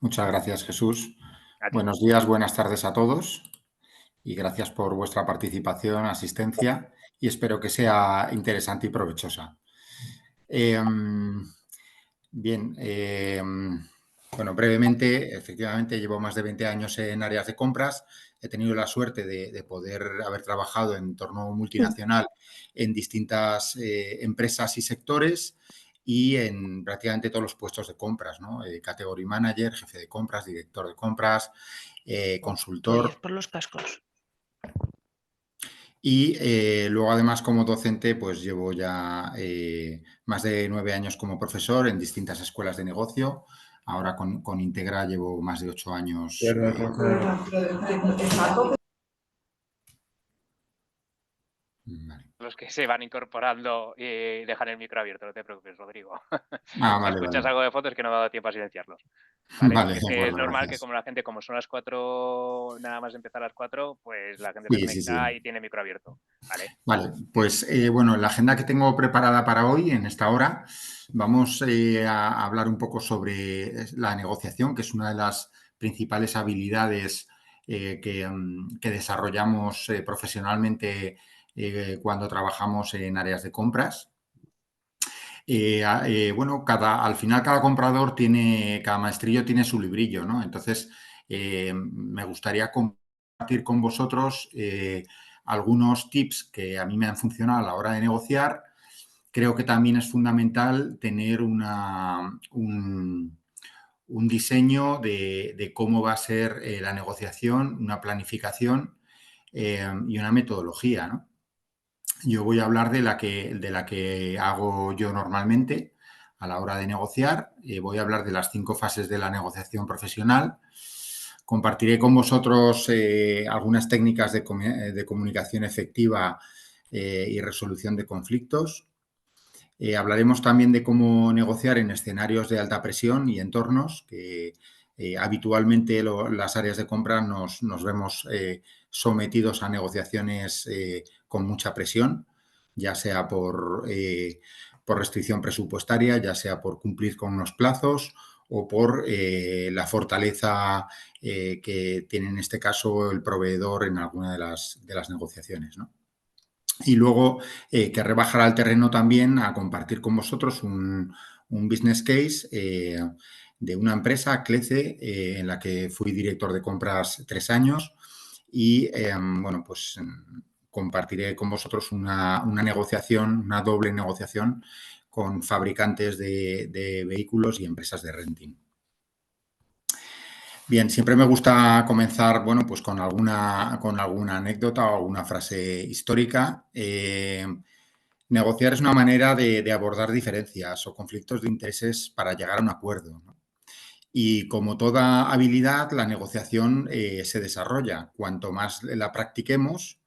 Muchas gracias, Jesús. A ti. Buenos días, buenas tardes a todos y gracias por vuestra participación, asistencia y espero que sea interesante y provechosa. Bien, bueno, brevemente, efectivamente, llevo más de 20 años en áreas de compras. He tenido la suerte de poder haber trabajado en entorno multinacional en distintas empresas y sectores y en prácticamente todos los puestos de compras, ¿no? Category manager, jefe de compras, director de compras, Te oyes consultor. por los cascos. Y luego, además, como docente, pues llevo ya más de 9 años como profesor en distintas escuelas de negocio. Ahora con Integra llevo más de 8 años. Vale. Los que se van incorporando y dejan el micro abierto, no te preocupes, Rodrigo. Ah, Si vale, escuchas vale. algo de fotos es que no me ha dado tiempo a silenciarlos. ¿Vale? Vale, Es de que es acuerdo, normal que gracias. como la gente, como son las 4, nada más empezar a las 4, pues la gente se Sí, sí, sí. conecta y tiene micro abierto. ¿Vale? Vale, pues bueno, la agenda que tengo preparada para hoy, en esta hora, vamos a hablar un poco sobre la negociación, que es una de las principales habilidades que desarrollamos profesionalmente cuando trabajamos en áreas de compras. Bueno, al final cada comprador tiene, cada maestrillo tiene su librillo, ¿no? Entonces, me gustaría compartir con vosotros algunos tips que a mí me han funcionado a la hora de negociar. Creo que también es fundamental tener un diseño de cómo va a ser la negociación, una planificación y una metodología, ¿no? Yo voy a hablar de la que hago yo normalmente a la hora de negociar. Voy a hablar de las 5 fases de la negociación profesional. Compartiré con vosotros algunas técnicas de comunicación efectiva y resolución de conflictos. Hablaremos también de cómo negociar en escenarios de alta presión y entornos que habitualmente las áreas de compra nos vemos sometidos a negociaciones con mucha presión, ya sea por restricción presupuestaria, ya sea por cumplir con unos plazos o por la fortaleza que tiene en este caso el proveedor en alguna de las negociaciones, ¿no? Y luego querré bajar al terreno también a compartir con vosotros un business case de una empresa, Clece, en la que fui director de compras 3 años y, bueno, pues compartiré con vosotros una negociación, una doble negociación con fabricantes de vehículos y empresas de renting. Bien, siempre me gusta comenzar, bueno, pues con alguna anécdota o alguna frase histórica. Negociar es una manera de abordar diferencias o conflictos de intereses para llegar a un acuerdo, ¿no? Y como toda habilidad, la negociación se desarrolla. Cuanto más la practiquemos,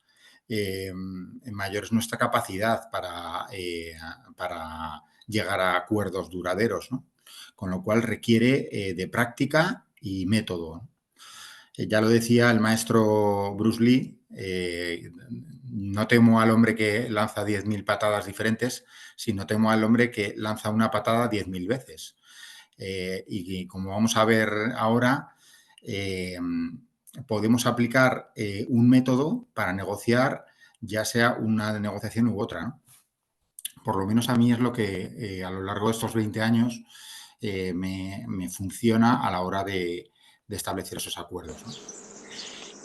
mayor es nuestra capacidad para llegar a acuerdos duraderos, ¿no? Con lo cual requiere de práctica y método, ¿no? Ya lo decía el maestro Bruce Lee, no temo al hombre que lanza 10.000 patadas diferentes, sino temo al hombre que lanza una patada 10.000 veces. Y como vamos a ver ahora, eh, podemos aplicar un método para negociar, ya sea una negociación u otra, ¿no? Por lo menos a mí es lo que a lo largo de estos 20 años me funciona a la hora de establecer esos acuerdos, ¿no?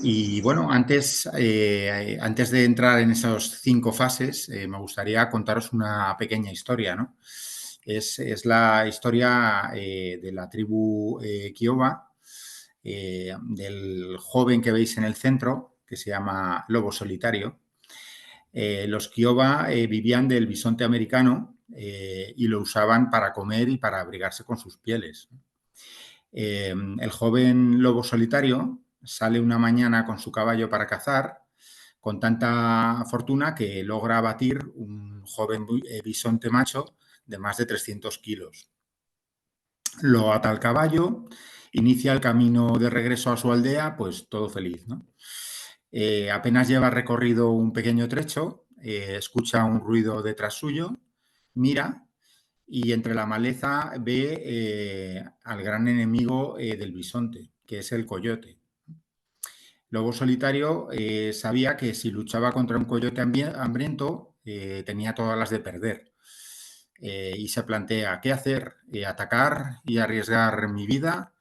Y bueno, antes de entrar en esas 5 fases, me gustaría contaros una pequeña historia, ¿no? Es la historia de la tribu Kiowa, del joven que veis en el centro, que se llama Lobo Solitario. Los Kiowa vivían del bisonte americano y lo usaban para comer y para abrigarse con sus pieles. El joven lobo solitario sale una mañana con su caballo para cazar, con tanta fortuna que logra abatir un joven bisonte macho de más de 300 kilos. Lo ata al caballo, inicia el camino de regreso a su aldea, pues todo feliz, ¿no? Apenas lleva recorrido un pequeño trecho, escucha un ruido detrás suyo, mira y entre la maleza ve al gran enemigo del bisonte, que es el coyote. Lobo Solitario sabía que si luchaba contra un coyote hambriento tenía todas las de perder. Y se plantea, ¿qué hacer? ¿Atacar y arriesgar mi vida?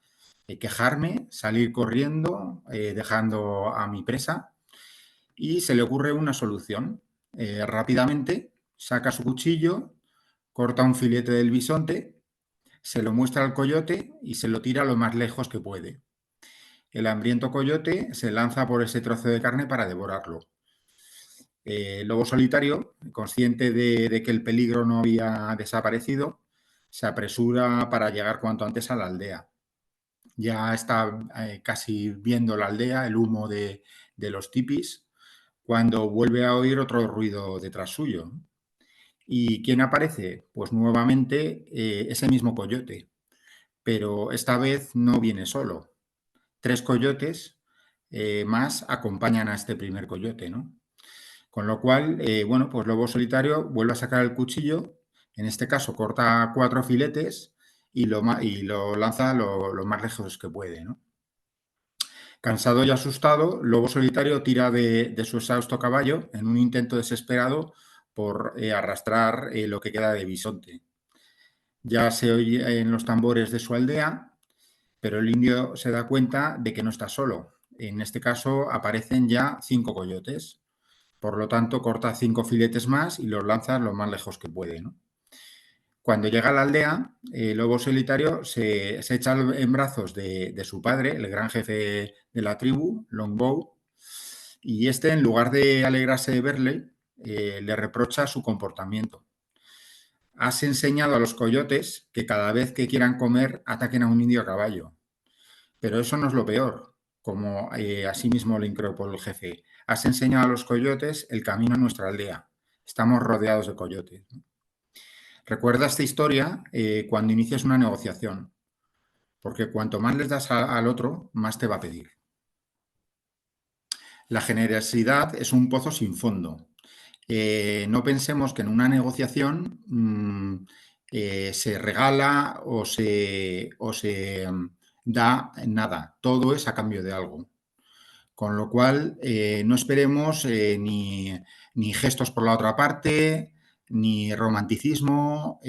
¿Quejarme? ¿Salir corriendo dejando a mi presa? Y se le ocurre una solución. Rápidamente saca su cuchillo, corta un filete del bisonte, se lo muestra al coyote y se lo tira lo más lejos que puede. El hambriento coyote se lanza por ese trozo de carne para devorarlo. El lobo solitario, consciente de que el peligro no había desaparecido, se apresura para llegar cuanto antes a la aldea. Ya está casi viendo la aldea, el humo de los tipis, cuando vuelve a oír otro ruido detrás suyo. ¿Y quién aparece? Pues nuevamente ese mismo coyote, pero esta vez no viene solo. 3 coyotes más acompañan a este primer coyote, ¿no? Con lo cual, bueno, pues Lobo Solitario vuelve a sacar el cuchillo, en este caso corta 4 filetes y lo lanza lo más lejos que puede, ¿no? Cansado y asustado, Lobo Solitario tira de su exhausto caballo en un intento desesperado por arrastrar lo que queda de bisonte. Ya se oye en los tambores de su aldea, pero el indio se da cuenta de que no está solo. En este caso aparecen ya 5 coyotes. Por lo tanto, corta 5 filetes más y los lanza lo más lejos que puede, ¿no? Cuando llega a la aldea, el lobo solitario se echa en brazos de su padre, el gran jefe de la tribu, Longbow, y este, en lugar de alegrarse de verle, le reprocha su comportamiento. Has enseñado a los coyotes que cada vez que quieran comer ataquen a un indio a caballo. Pero eso no es lo peor, como asimismo le increpó el jefe. Has enseñado a los coyotes el camino a nuestra aldea. Estamos rodeados de coyotes. Recuerda esta historia cuando inicias una negociación, porque cuanto más les das al otro, más te va a pedir. La generosidad es un pozo sin fondo. No pensemos que en una negociación se regala o se da nada. Todo es a cambio de algo. Con lo cual, no esperemos ni gestos por la otra parte, ni romanticismo.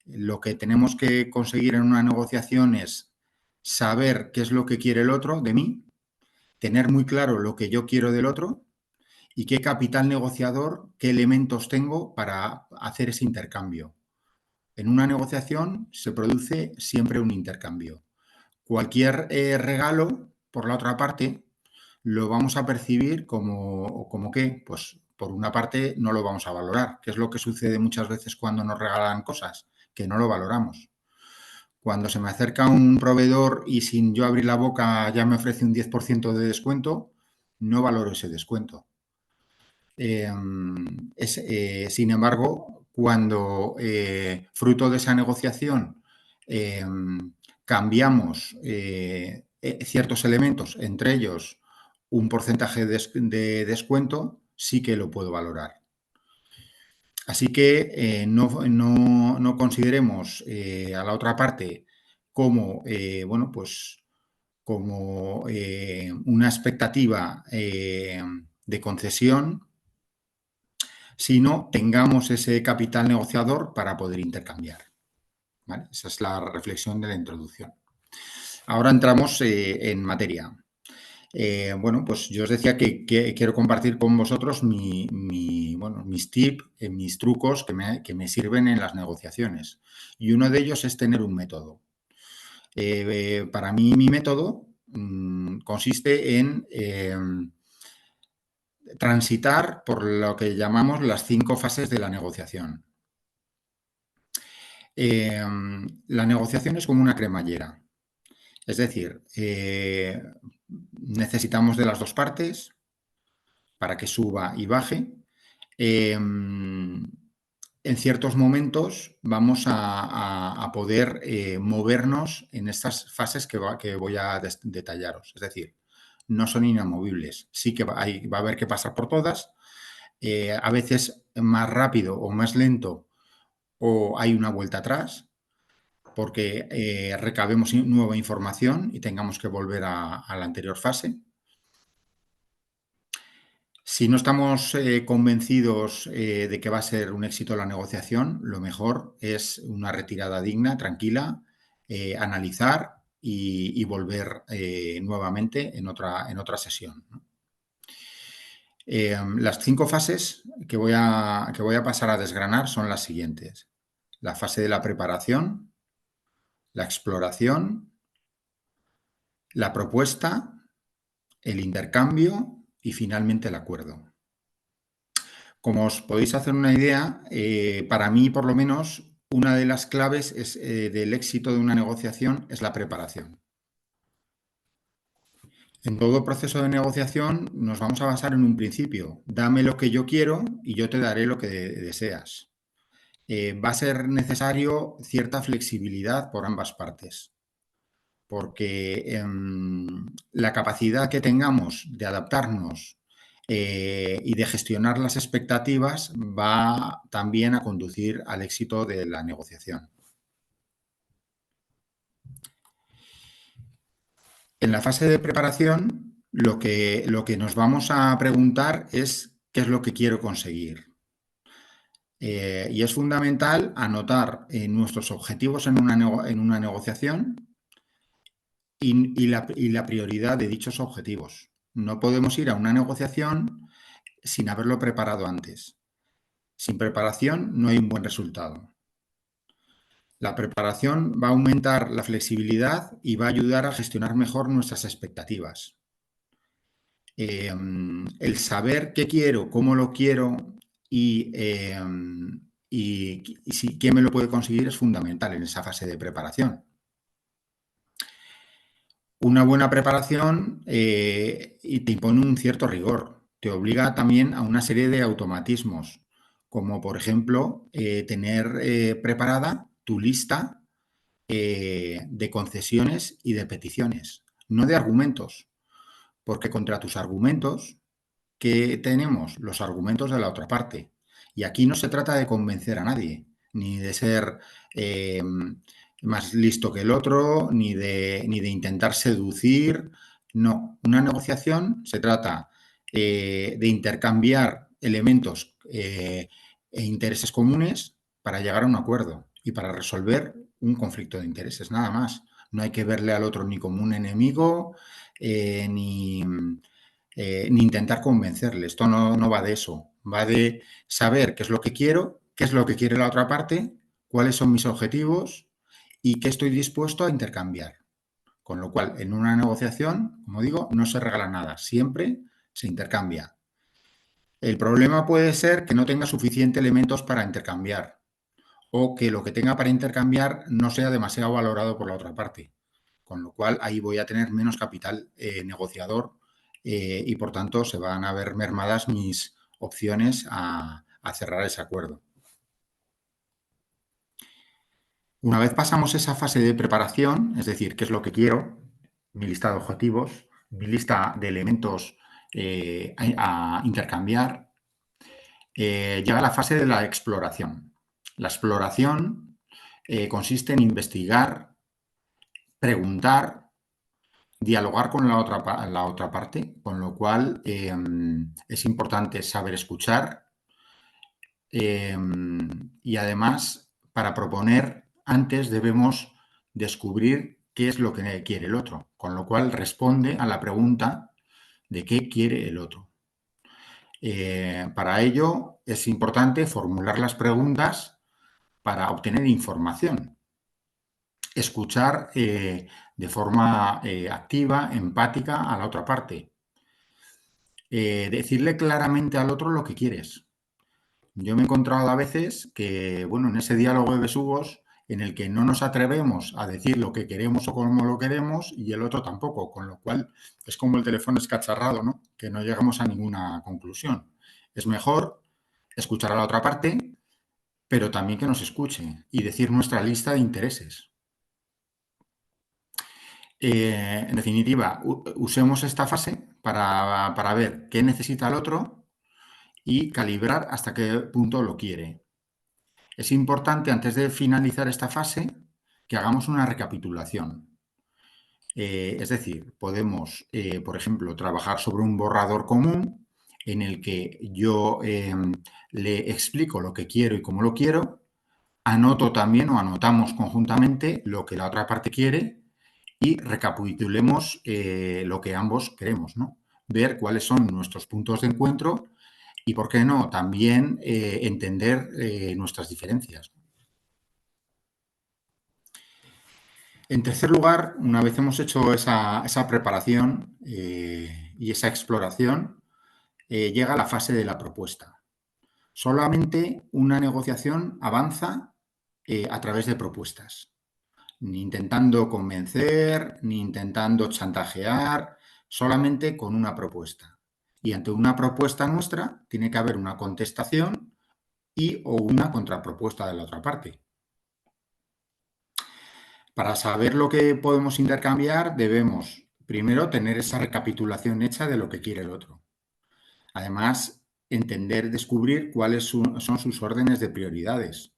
Lo que tenemos que conseguir en una negociación es saber qué es lo que quiere el otro de mí, tener muy claro lo que yo quiero del otro y qué capital negociador, qué elementos tengo para hacer ese intercambio. En una negociación se produce siempre un intercambio. Cualquier regalo, por la otra parte, lo vamos a percibir como ¿qué? Pues por una parte no lo vamos a valorar, que es lo que sucede muchas veces cuando nos regalan cosas, que no lo valoramos. Cuando se me acerca un proveedor y sin yo abrir la boca ya me ofrece un 10% de descuento, no valoro ese descuento. Sin embargo, cuando fruto de esa negociación cambiamos ciertos elementos, entre ellos un porcentaje de descuento, sí que lo puedo valorar. Así que no consideremos a la otra parte como, bueno, pues como una expectativa de concesión, sino tengamos ese capital negociador para poder intercambiar. ¿Vale? Esa es la reflexión de la introducción. Ahora entramos en materia. Bueno, pues yo os decía que quiero compartir con vosotros mis tips, mis trucos que me sirven en las negociaciones. Y uno de ellos es tener un método. Para mí, mi método consiste en transitar por lo que llamamos las 5 fases de la negociación. La negociación es como una cremallera. Es decir, necesitamos de las dos partes para que suba y baje. En ciertos momentos vamos a poder movernos en estas fases que voy a detallaros. Es decir, no son inamovibles. Sí que va a haber que pasar por todas. A veces más rápido o más lento o hay una vuelta atrás porque recabemos nueva información y tengamos que volver a la anterior fase. Si no estamos convencidos de que va a ser un éxito la negociación, lo mejor es una retirada digna, tranquila, analizar y volver nuevamente en otra sesión, ¿no? Las 5 fases que voy a pasar a desgranar son las siguientes. La fase de la preparación, la exploración, la propuesta, el intercambio y finalmente el acuerdo. Como os podéis hacer una idea, para mí, por lo menos, una de las claves del éxito de una negociación es la preparación. En todo proceso de negociación nos vamos a basar en un principio. Dame lo que yo quiero y yo te daré lo que deseas. Va a ser necesario cierta flexibilidad por ambas partes, porque la capacidad que tengamos de adaptarnos y de gestionar las expectativas va también a conducir al éxito de la negociación. En la fase de preparación, lo que nos vamos a preguntar es qué es lo que quiero conseguir. Y es fundamental anotar nuestros objetivos en una negociación y la prioridad de dichos objetivos. No podemos ir a una negociación sin haberlo preparado antes. Sin preparación no hay un buen resultado. La preparación va a aumentar la flexibilidad y va a ayudar a gestionar mejor nuestras expectativas. El saber qué quiero, cómo lo quiero y quién me lo puede conseguir es fundamental en esa fase de preparación. Una buena preparación y te impone un cierto rigor, te obliga también a una serie de automatismos, como por ejemplo tener preparada tu lista de concesiones y de peticiones, no de argumentos, porque contra tus argumentos, ¿qué tenemos? Los argumentos de la otra parte. Y aquí no se trata de convencer a nadie, ni de ser más listo que el otro, ni de intentar seducir. No, una negociación se trata de intercambiar elementos e intereses comunes para llegar a un acuerdo y para resolver un conflicto de intereses, nada más. No hay que verle al otro ni como un enemigo, ni intentar convencerle. Esto no va de eso. Va de saber qué es lo que quiero, qué es lo que quiere la otra parte, cuáles son mis objetivos y qué estoy dispuesto a intercambiar. Con lo cual, en una negociación, como digo, no se regala nada, siempre se intercambia. El problema puede ser que no tenga suficientes elementos para intercambiar o que lo que tenga para intercambiar no sea demasiado valorado por la otra parte. Con lo cual, ahí voy a tener menos capital negociador y, por tanto, se van a ver mermadas mis opciones a cerrar ese acuerdo. Una vez pasamos esa fase de preparación, es decir, qué es lo que quiero, mi lista de objetivos, mi lista de elementos a intercambiar, llega la fase de la exploración. La exploración consiste en investigar, preguntar, dialogar con la otra parte, con lo cual es importante saber escuchar y además para proponer antes debemos descubrir qué es lo que quiere el otro, con lo cual responde a la pregunta de qué quiere el otro. Para ello es importante formular las preguntas para obtener información. Escuchar de forma activa, empática a la otra parte. Decirle claramente al otro lo que quieres. Yo me he encontrado a veces que, bueno, en ese diálogo de besugos en el que no nos atrevemos a decir lo que queremos o cómo lo queremos y el otro tampoco, con lo cual es como el teléfono escacharrado, ¿no? Que no llegamos a ninguna conclusión. Es mejor escuchar a la otra parte, pero también que nos escuche y decir nuestra lista de intereses. En definitiva, usemos esta fase para ver qué necesita el otro y calibrar hasta qué punto lo quiere. Es importante, antes de finalizar esta fase, que hagamos una recapitulación. Es decir, podemos, por ejemplo, trabajar sobre un borrador común en el que yo le explico lo que quiero y cómo lo quiero, anoto también o anotamos conjuntamente lo que la otra parte quiere y recapitulemos lo que ambos queremos, ¿no? Ver cuáles son nuestros puntos de encuentro y, ¿por qué no?, también entender nuestras diferencias. En tercer lugar, una vez hemos hecho esa preparación y esa exploración, llega la fase de la propuesta. Solamente una negociación avanza a través de propuestas, ni intentando convencer, ni intentando chantajear, solamente con una propuesta. Y ante una propuesta nuestra tiene que haber una contestación y o una contrapropuesta de la otra parte. Para saber lo que podemos intercambiar, debemos primero tener esa recapitulación hecha de lo que quiere el otro. Además, entender, descubrir cuáles son sus órdenes de prioridades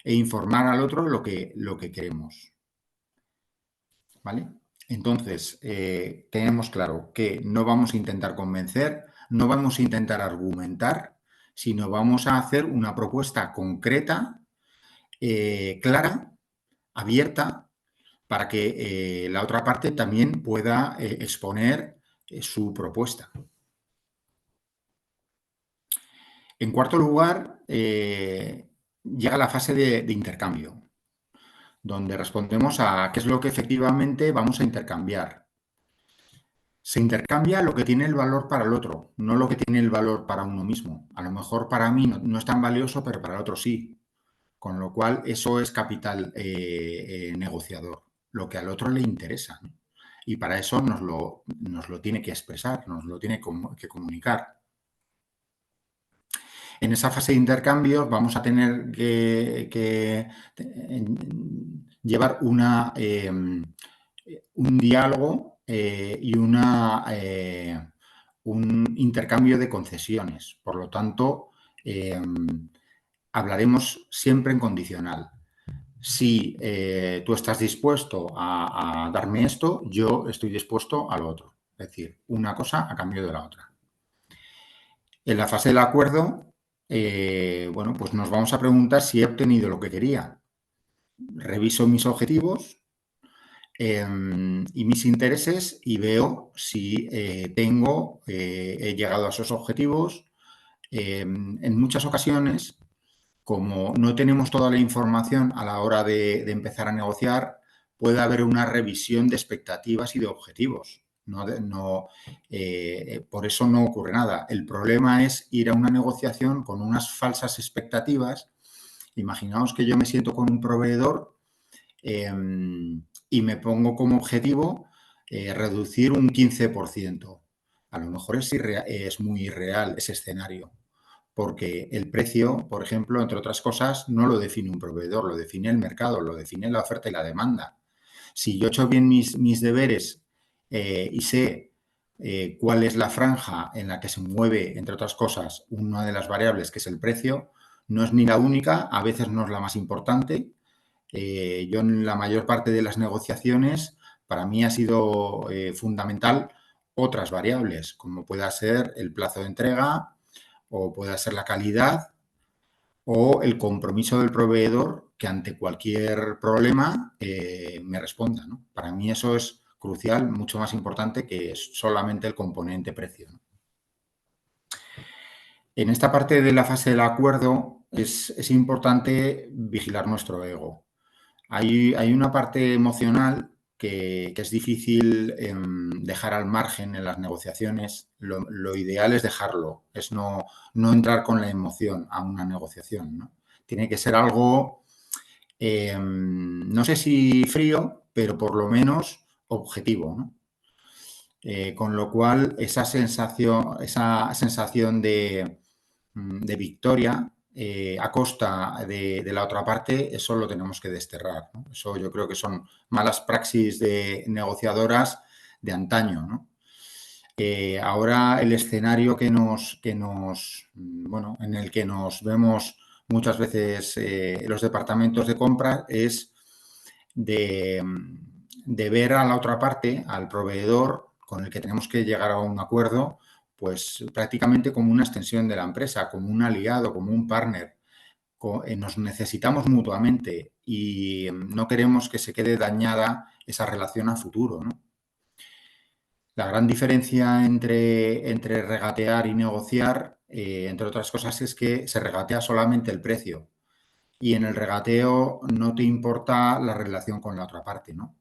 e informar al otro lo que queremos. ¿Vale? Entonces, tenemos claro que no vamos a intentar convencer, no vamos a intentar argumentar, sino vamos a hacer una propuesta concreta, clara, abierta, para que la otra parte también pueda exponer su propuesta. En cuarto lugar, llega la fase de intercambio, donde respondemos a qué es lo que efectivamente vamos a intercambiar. Se intercambia lo que tiene el valor para el otro, no lo que tiene el valor para uno mismo. A lo mejor para mí no es tan valioso, pero para el otro sí. Con lo cual, eso es capital negociador, lo que al otro le interesa, ¿no? Y para eso nos lo tiene que expresar, nos lo tiene que comunicar. En esa fase de intercambios vamos a tener que llevar un diálogo y un intercambio de concesiones. Por lo tanto, hablaremos siempre en condicional. Si tú estás dispuesto a darme esto, yo estoy dispuesto a lo otro. Es decir, una cosa a cambio de la otra. En la fase del acuerdo, bueno, pues nos vamos a preguntar si he obtenido lo que quería. Reviso mis objetivos y mis intereses y veo si he llegado a esos objetivos. En muchas ocasiones, como no tenemos toda la información a la hora de empezar a negociar, puede haber una revisión de expectativas y de objetivos. Por eso no ocurre nada. El problema es ir a una negociación con unas falsas expectativas. Imaginaos que yo me siento con un proveedor y me pongo como objetivo reducir un 15%. A lo mejor es muy irreal ese escenario, porque el precio, por ejemplo, entre otras cosas, no lo define un proveedor, lo define el mercado, lo define la oferta y la demanda. Si yo he hecho bien mis deberes y sé cuál es la franja en la que se mueve, entre otras cosas, una de las variables, que es el precio, no es ni la única, a veces no es la más importante. Yo en la mayor parte de las negociaciones, para mí ha sido fundamental otras variables, como pueda ser el plazo de entrega o pueda ser la calidad o el compromiso del proveedor que ante cualquier problema me responda, ¿no? Para mí eso es crucial, mucho más importante que solamente el componente precio, ¿no? En esta parte de la fase del acuerdo es importante vigilar nuestro ego. Hay una parte emocional que es difícil dejar al margen en las negociaciones. Lo ideal es dejarlo, es no entrar con la emoción a una negociación, ¿no? Tiene que ser algo, no sé si frío, pero por lo menos objetivo, ¿no? Con lo cual, esa sensación de victoria a costa de la otra parte, eso lo tenemos que desterrar, ¿no? Eso yo creo que son malas praxis de negociadoras de antaño, ¿no? Ahora el escenario en el que nos vemos muchas veces los departamentos de compra es de ver a la otra parte, al proveedor con el que tenemos que llegar a un acuerdo, pues prácticamente como una extensión de la empresa, como un aliado, como un partner. Nos necesitamos mutuamente y no queremos que se quede dañada esa relación a futuro, ¿no? La gran diferencia entre regatear y negociar, entre otras cosas, es que se regatea solamente el precio y en el regateo no te importa la relación con la otra parte, ¿no?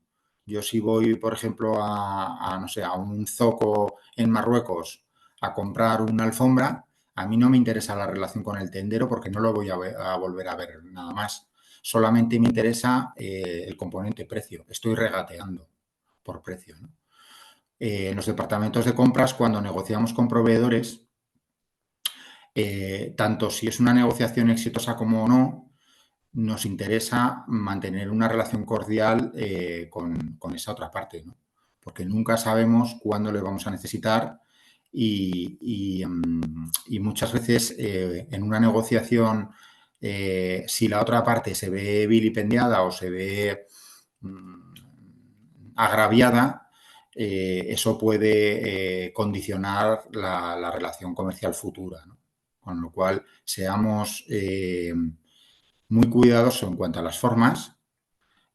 Yo si voy, por ejemplo, no sé, a un zoco en Marruecos a comprar una alfombra, a mí no me interesa la relación con el tendero porque no lo voy a volver a ver nada más. Solamente me interesa el componente precio. Estoy regateando por precio, ¿no? En los departamentos de compras, cuando negociamos con proveedores, tanto si es una negociación exitosa como no, nos interesa mantener una relación cordial con esa otra parte, ¿no? Porque nunca sabemos cuándo le vamos a necesitar y muchas veces en una negociación, si la otra parte se ve vilipendiada o se ve agraviada, eso puede condicionar la relación comercial futura, ¿no? Con lo cual, seamos muy cuidadosos en cuanto a las formas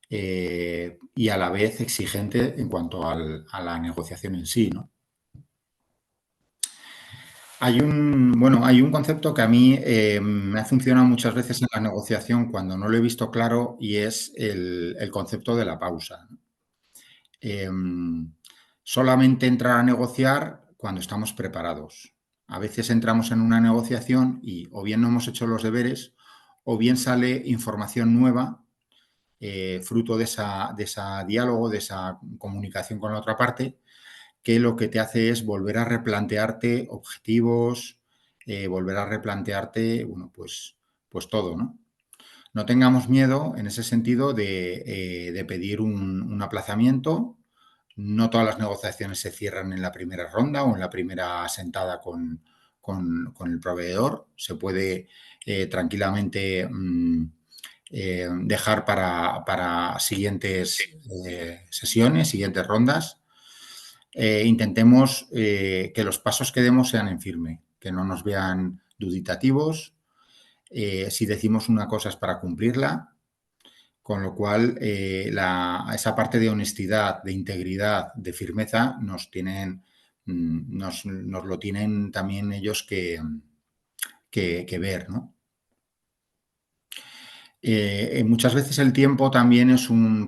y a la vez exigente en cuanto a la negociación en sí, ¿no? Hay un concepto que a mí me ha funcionado muchas veces en la negociación cuando no lo he visto claro y es el concepto de la pausa, ¿no? Solamente entrar a negociar cuando estamos preparados. A veces entramos en una negociación y o bien no hemos hecho los deberes o bien sale información nueva fruto de ese diálogo, de esa comunicación con la otra parte, que lo que te hace es volver a replantearte objetivos, volver a replantearte, bueno, pues todo, ¿no? No tengamos miedo en ese sentido de pedir un aplazamiento. No todas las negociaciones se cierran en la primera ronda o en la primera sentada con el proveedor. Se puede tranquilamente dejar para siguientes sesiones, siguientes rondas. Intentemos que los pasos que demos sean en firme, que no nos vean duditativos. Si decimos una cosa es para cumplirla, con lo cual esa parte de honestidad, de integridad, de firmeza nos lo tienen también ellos que ver, ¿no? Muchas veces el tiempo también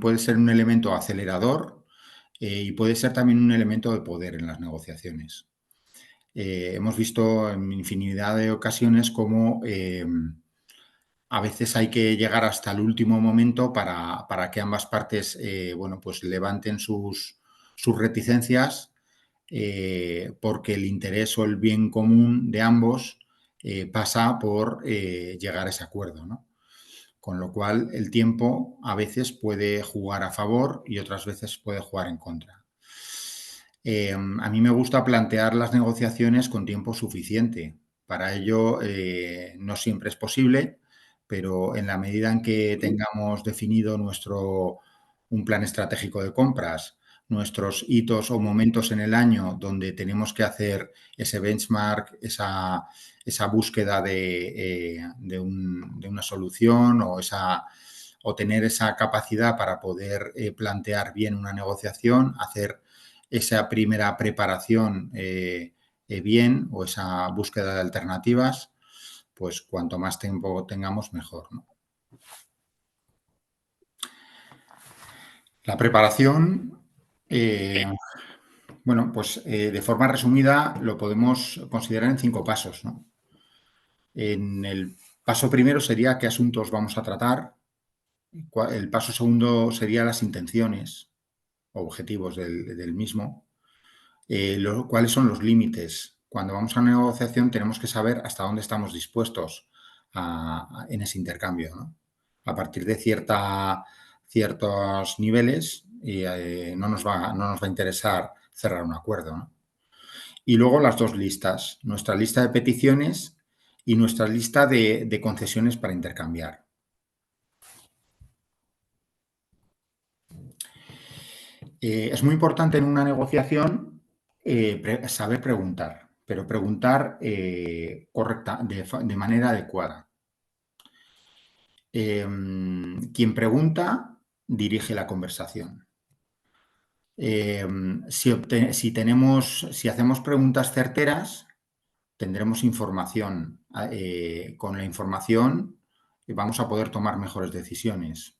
puede ser un elemento acelerador y puede ser también un elemento de poder en las negociaciones. Hemos visto en infinidad de ocasiones cómo a veces hay que llegar hasta el último momento para que ambas partes bueno, pues levanten sus reticencias porque el interés o el bien común de ambos pasa por llegar a ese acuerdo, ¿no? Con lo cual, el tiempo a veces puede jugar a favor y otras veces puede jugar en contra. A mí me gusta plantear las negociaciones con tiempo suficiente. Para ello, no siempre es posible, pero en la medida en que tengamos definido un plan estratégico de compras, nuestros hitos o momentos en el año donde tenemos que hacer ese benchmark, esa búsqueda de una solución o tener esa capacidad para poder plantear bien una negociación, hacer esa primera preparación bien o esa búsqueda de alternativas, pues cuanto más tiempo tengamos, mejor, ¿no? La preparación, bueno, pues de forma resumida lo podemos considerar en 5 pasos, ¿no? En el paso primero sería qué asuntos vamos a tratar. El paso segundo sería las intenciones, objetivos del mismo. ¿Cuáles son los límites? Cuando vamos a una negociación tenemos que saber hasta dónde estamos dispuestos en ese intercambio, ¿no? A partir de ciertos niveles no nos va a interesar cerrar un acuerdo, ¿no? Y luego las dos listas, nuestra lista de peticiones y nuestra lista de concesiones para intercambiar. Es muy importante en una negociación saber preguntar, pero preguntar correcta, de manera adecuada. Quien pregunta dirige la conversación. Si hacemos preguntas certeras, tendremos información. Con la información vamos a poder tomar mejores decisiones.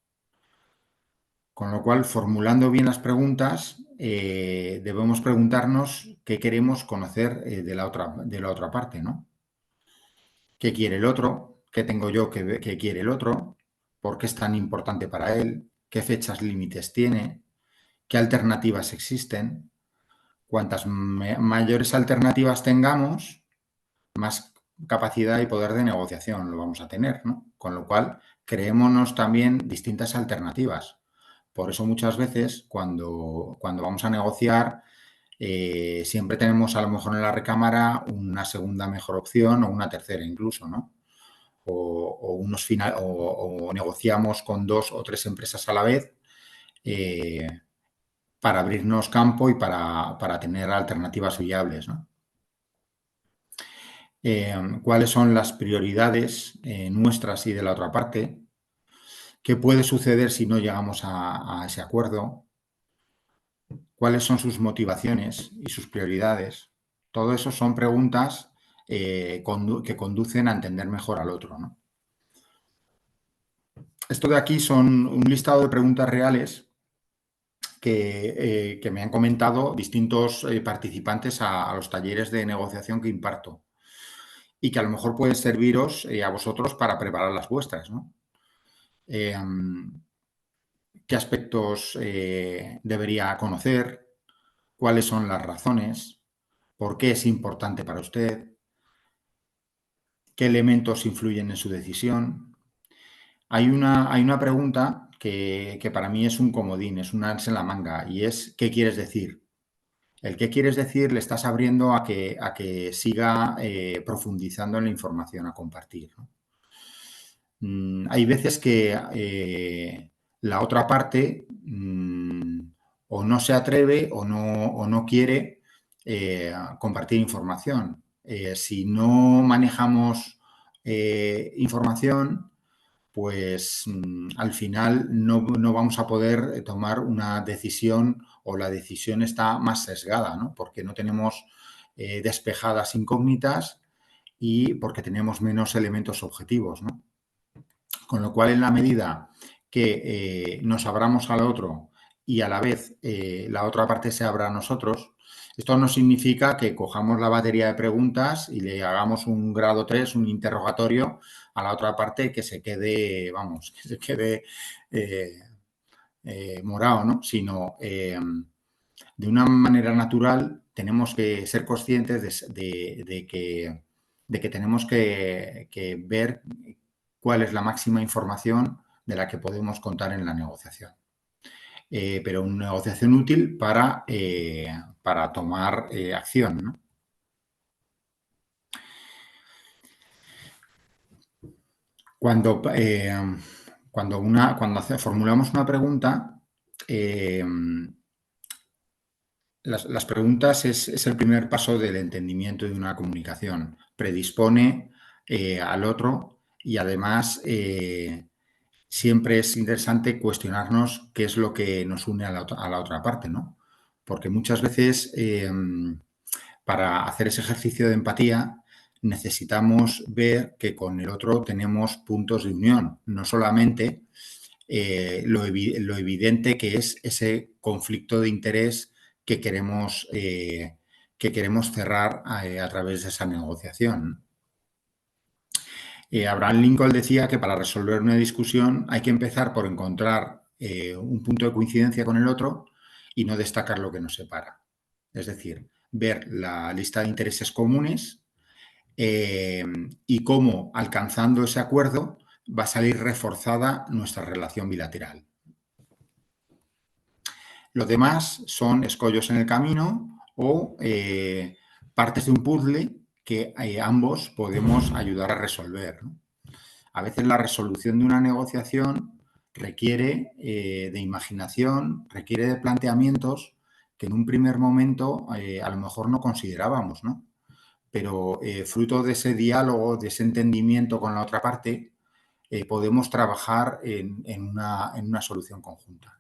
Con lo cual, formulando bien las preguntas, debemos preguntarnos qué queremos conocer de la otra parte, ¿no? ¿Qué quiere el otro? ¿Qué tengo yo que quiere el otro? ¿Por qué es tan importante para él? ¿Qué fechas límites tiene? ¿Qué alternativas existen? Cuantas mayores alternativas tengamos, más capacidad y poder de negociación lo vamos a tener, ¿no? Con lo cual, creémonos también distintas alternativas. Por eso muchas veces cuando vamos a negociar siempre tenemos a lo mejor en la recámara una segunda mejor opción o una tercera incluso, ¿no? O negociamos con 2 o 3 empresas a la vez para abrirnos campo y para tener alternativas viables, ¿no? ¿Cuáles son las prioridades nuestras y de la otra parte? ¿Qué puede suceder si no llegamos a ese acuerdo? ¿Cuáles son sus motivaciones y sus prioridades? Todo eso son preguntas que conducen a entender mejor al otro, ¿no? Esto de aquí son un listado de preguntas reales que me han comentado distintos participantes a los talleres de negociación que imparto y que a lo mejor pueden serviros a vosotros para preparar las vuestras, ¿no? ¿Qué aspectos debería conocer? ¿Cuáles son las razones? ¿Por qué es importante para usted? ¿Qué elementos influyen en su decisión? Hay una pregunta que para mí es un comodín, es un as en la manga, y es ¿qué quieres decir? El qué quieres decir le estás abriendo a que siga profundizando en la información a compartir, ¿no? Hay veces que la otra parte o no se atreve o no quiere compartir información. Si no manejamos información, pues al final no vamos a poder tomar una decisión o la decisión está más sesgada, ¿no? Porque no tenemos despejadas incógnitas y porque tenemos menos elementos objetivos, ¿no? Con lo cual, en la medida que nos abramos al otro y a la vez la otra parte se abra a nosotros, esto no significa que cojamos la batería de preguntas y le hagamos un grado 3, un interrogatorio a la otra parte que se quede, vamos, que se quede morado, ¿no? Sino de una manera natural tenemos que ser conscientes de que tenemos que ver cuál es la máxima información de la que podemos contar en la negociación. Pero una negociación útil para tomar acción, ¿no? Cuando formulamos una pregunta, las preguntas es el primer paso del entendimiento de una comunicación. Predispone al otro y además siempre es interesante cuestionarnos qué es lo que nos une a la otra parte, ¿no? Porque muchas veces para hacer ese ejercicio de empatía necesitamos ver que con el otro tenemos puntos de unión, no solamente lo evidente que es ese conflicto de interés que queremos cerrar a través de esa negociación. Abraham Lincoln decía que para resolver una discusión hay que empezar por encontrar un punto de coincidencia con el otro y no destacar lo que nos separa. Es decir, ver la lista de intereses comunes y cómo, alcanzando ese acuerdo, va a salir reforzada nuestra relación bilateral. Los demás son escollos en el camino o partes de un puzzle que ambos podemos ayudar a resolver, ¿no? A veces la resolución de una negociación requiere de imaginación, requiere de planteamientos que en un primer momento a lo mejor no considerábamos, ¿no? Pero fruto de ese diálogo, de ese entendimiento con la otra parte, podemos trabajar en una solución conjunta.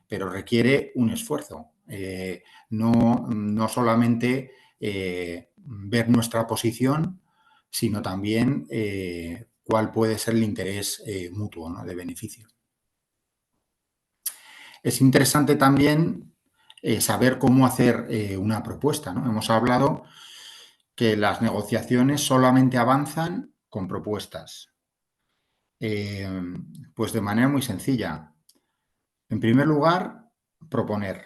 Pero requiere un esfuerzo, no solamente ver nuestra posición, sino también cuál puede ser el interés mutuo, ¿no?, de beneficio. Es interesante también saber cómo hacer una propuesta, ¿no? Hemos hablado que las negociaciones solamente avanzan con propuestas. Pues de manera muy sencilla. En primer lugar, proponer.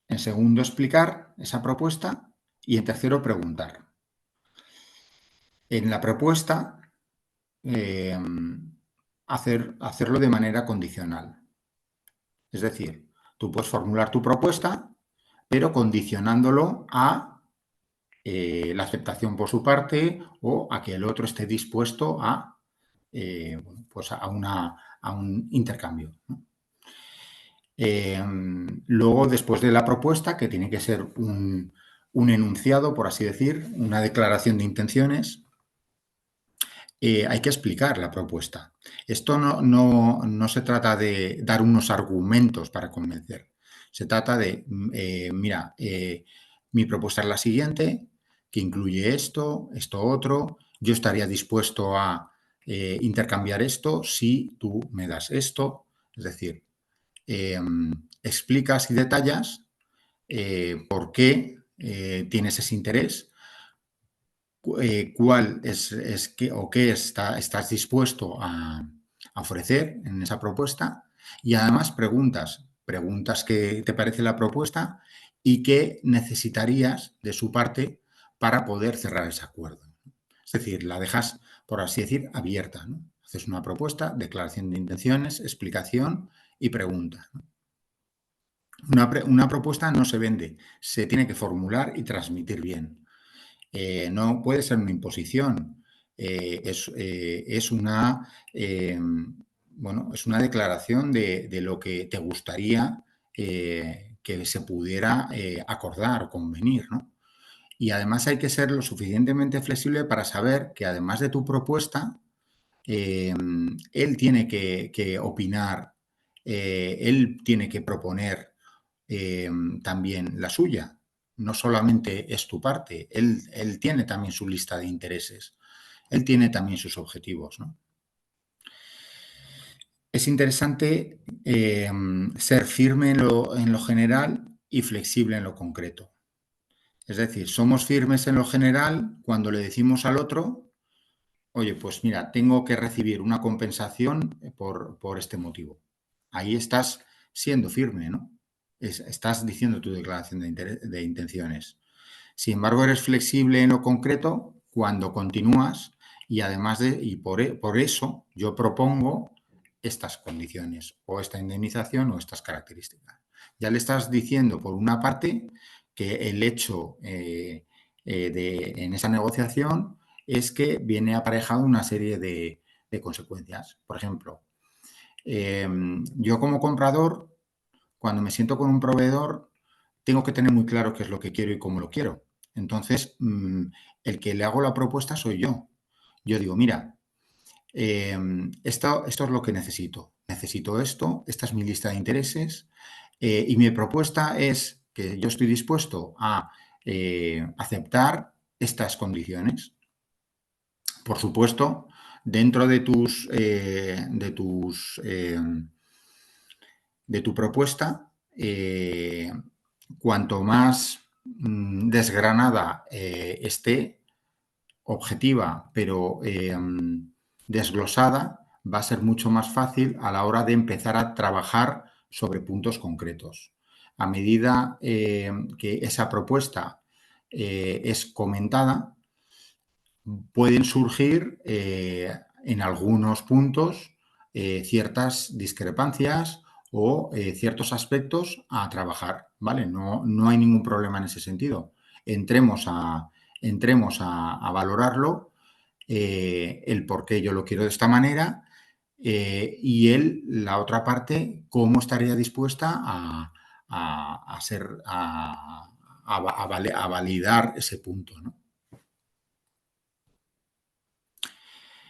En segundo, explicar esa propuesta. Y en tercero, preguntar. En la propuesta, hacerlo de manera condicional. Es decir, tú puedes formular tu propuesta, pero condicionándolo a la aceptación por su parte o a que el otro esté dispuesto a, pues a un intercambio, ¿no? Luego, después de la propuesta, que tiene que ser un enunciado, por así decir, una declaración de intenciones, hay que explicar la propuesta. Esto no se trata de dar unos argumentos para convencer. Se trata de, mira, mi propuesta es la siguiente, que incluye esto, esto otro. Yo estaría dispuesto a intercambiar esto si tú me das esto. Es decir, explicas y detallas por qué tienes ese interés, cuál es qué, o qué estás dispuesto a ofrecer en esa propuesta, y además preguntas qué te parece la propuesta y qué necesitarías de su parte para poder cerrar ese acuerdo. Es decir, la dejas, por así decir, abierta, ¿no? Haces una propuesta, declaración de intenciones, explicación y pregunta, ¿no? Una propuesta no se vende, se tiene que formular y transmitir bien. No puede ser una imposición, es una declaración de lo que te gustaría que se pudiera acordar o convenir, ¿no? Y además hay que ser lo suficientemente flexible para saber que además de tu propuesta, él tiene que opinar, él tiene que proponer también la suya. No solamente es tu parte, él tiene también su lista de intereses, él tiene también sus objetivos, ¿no? Es interesante ser firme en lo general y flexible en lo concreto. Es decir, somos firmes en lo general cuando le decimos al otro, oye, pues mira, tengo que recibir una compensación por este motivo. Ahí estás siendo firme, ¿no? Estás diciendo tu declaración de intenciones. Sin embargo, eres flexible en lo concreto cuando continúas y además por eso yo propongo estas condiciones o esta indemnización o estas características. Ya le estás diciendo, por una parte, que el hecho en esa negociación es que viene aparejado una serie de consecuencias. Por ejemplo, yo como comprador, cuando me siento con un proveedor, tengo que tener muy claro qué es lo que quiero y cómo lo quiero. Entonces, el que le hago la propuesta soy yo. Yo digo, mira, esto es lo que necesito. Necesito esto, esta es mi lista de intereses y mi propuesta es que yo estoy dispuesto a aceptar estas condiciones. Por supuesto, dentro de tu propuesta, cuanto más desgranada esté, objetiva, pero desglosada, va a ser mucho más fácil a la hora de empezar a trabajar sobre puntos concretos. A medida que esa propuesta es comentada, pueden surgir en algunos puntos ciertas discrepancias o ciertos aspectos a trabajar, ¿vale? No hay ningún problema en ese sentido. Entremos entremos a valorarlo, el por qué yo lo quiero de esta manera, y él, la otra parte, cómo estaría dispuesta a validar ese punto, ¿no?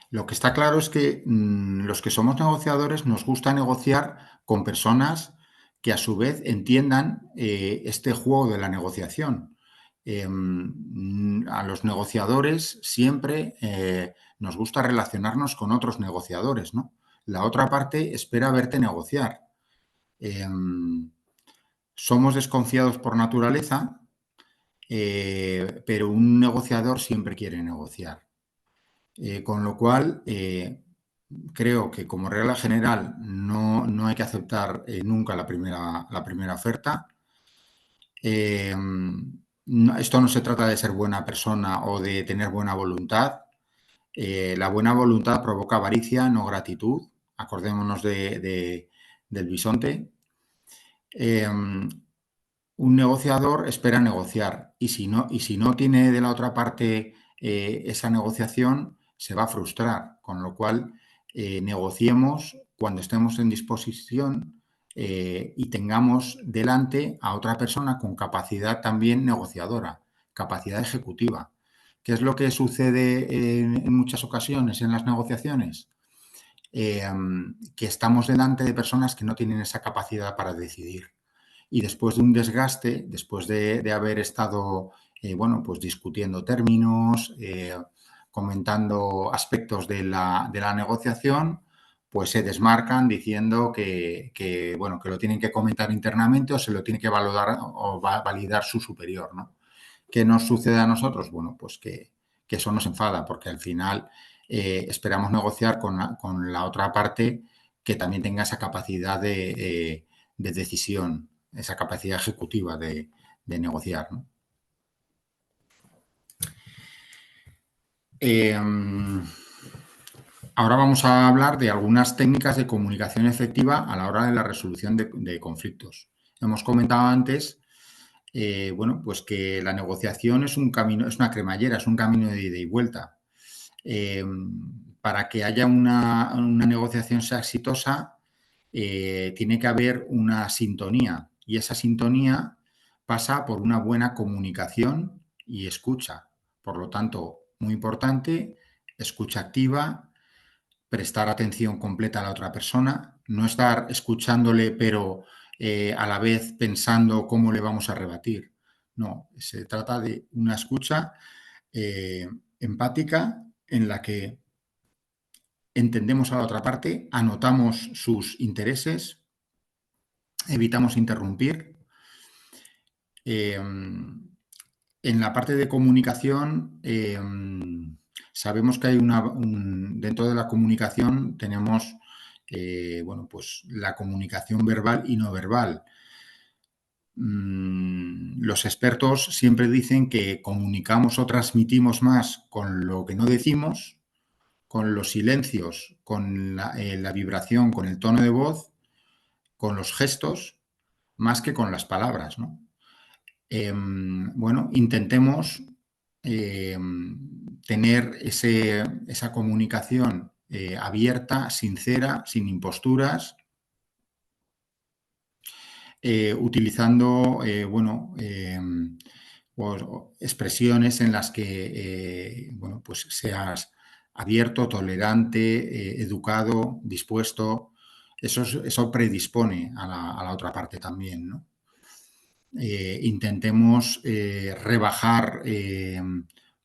Lo que está claro es que los que somos negociadores nos gusta negociar con personas que a su vez entiendan este juego de la negociación. A los negociadores siempre nos gusta relacionarnos con otros negociadores, ¿no? La otra parte espera verte negociar. Somos desconfiados por naturaleza, pero un negociador siempre quiere negociar. Con lo cual, creo que como regla general no hay que aceptar nunca la primera oferta. Esto no se trata de ser buena persona o de tener buena voluntad. La buena voluntad provoca avaricia, no gratitud. Acordémonos del bisonte. Un negociador espera negociar y si no tiene de la otra parte esa negociación, se va a frustrar, con lo cual negociemos cuando estemos en disposición y tengamos delante a otra persona con capacidad también negociadora, capacidad ejecutiva. ¿Qué es lo que sucede en muchas ocasiones en las negociaciones? Que estamos delante de personas que no tienen esa capacidad para decidir. Y después de un desgaste, después de haber estado, bueno, pues discutiendo términos, comentando aspectos de la negociación, pues se desmarcan diciendo bueno, que lo tienen que comentar internamente o se lo tiene que validar o validar su superior, ¿no? ¿Qué nos sucede a nosotros? Bueno, pues que eso nos enfada porque al final esperamos negociar con la otra parte que también tenga esa capacidad de decisión, esa capacidad ejecutiva de negociar, ¿no? Ahora vamos a hablar de algunas técnicas de comunicación efectiva a la hora de la resolución de conflictos. Hemos comentado antes, bueno, pues que la negociación es un camino, es una cremallera, es un camino de ida y vuelta. Para que haya una negociación sea exitosa, tiene que haber una sintonía y esa sintonía pasa por una buena comunicación y escucha. Por lo tanto, muy importante, escucha activa, prestar atención completa a la otra persona, no estar escuchándole pero a la vez pensando cómo le vamos a rebatir. No, se trata de una escucha empática en la que entendemos a la otra parte, anotamos sus intereses, evitamos interrumpir. En la parte de comunicación, sabemos que hay dentro de la comunicación tenemos, bueno, pues la comunicación verbal y no verbal. Los expertos siempre dicen que comunicamos o transmitimos más con lo que no decimos, con los silencios, con la vibración, con el tono de voz, con los gestos, más que con las palabras, ¿no? Bueno, intentemos tener esa comunicación abierta, sincera, sin imposturas, utilizando, bueno, pues, expresiones en las que, bueno, pues seas abierto, tolerante, educado, dispuesto. Eso predispone a la otra parte también, ¿no? Intentemos rebajar,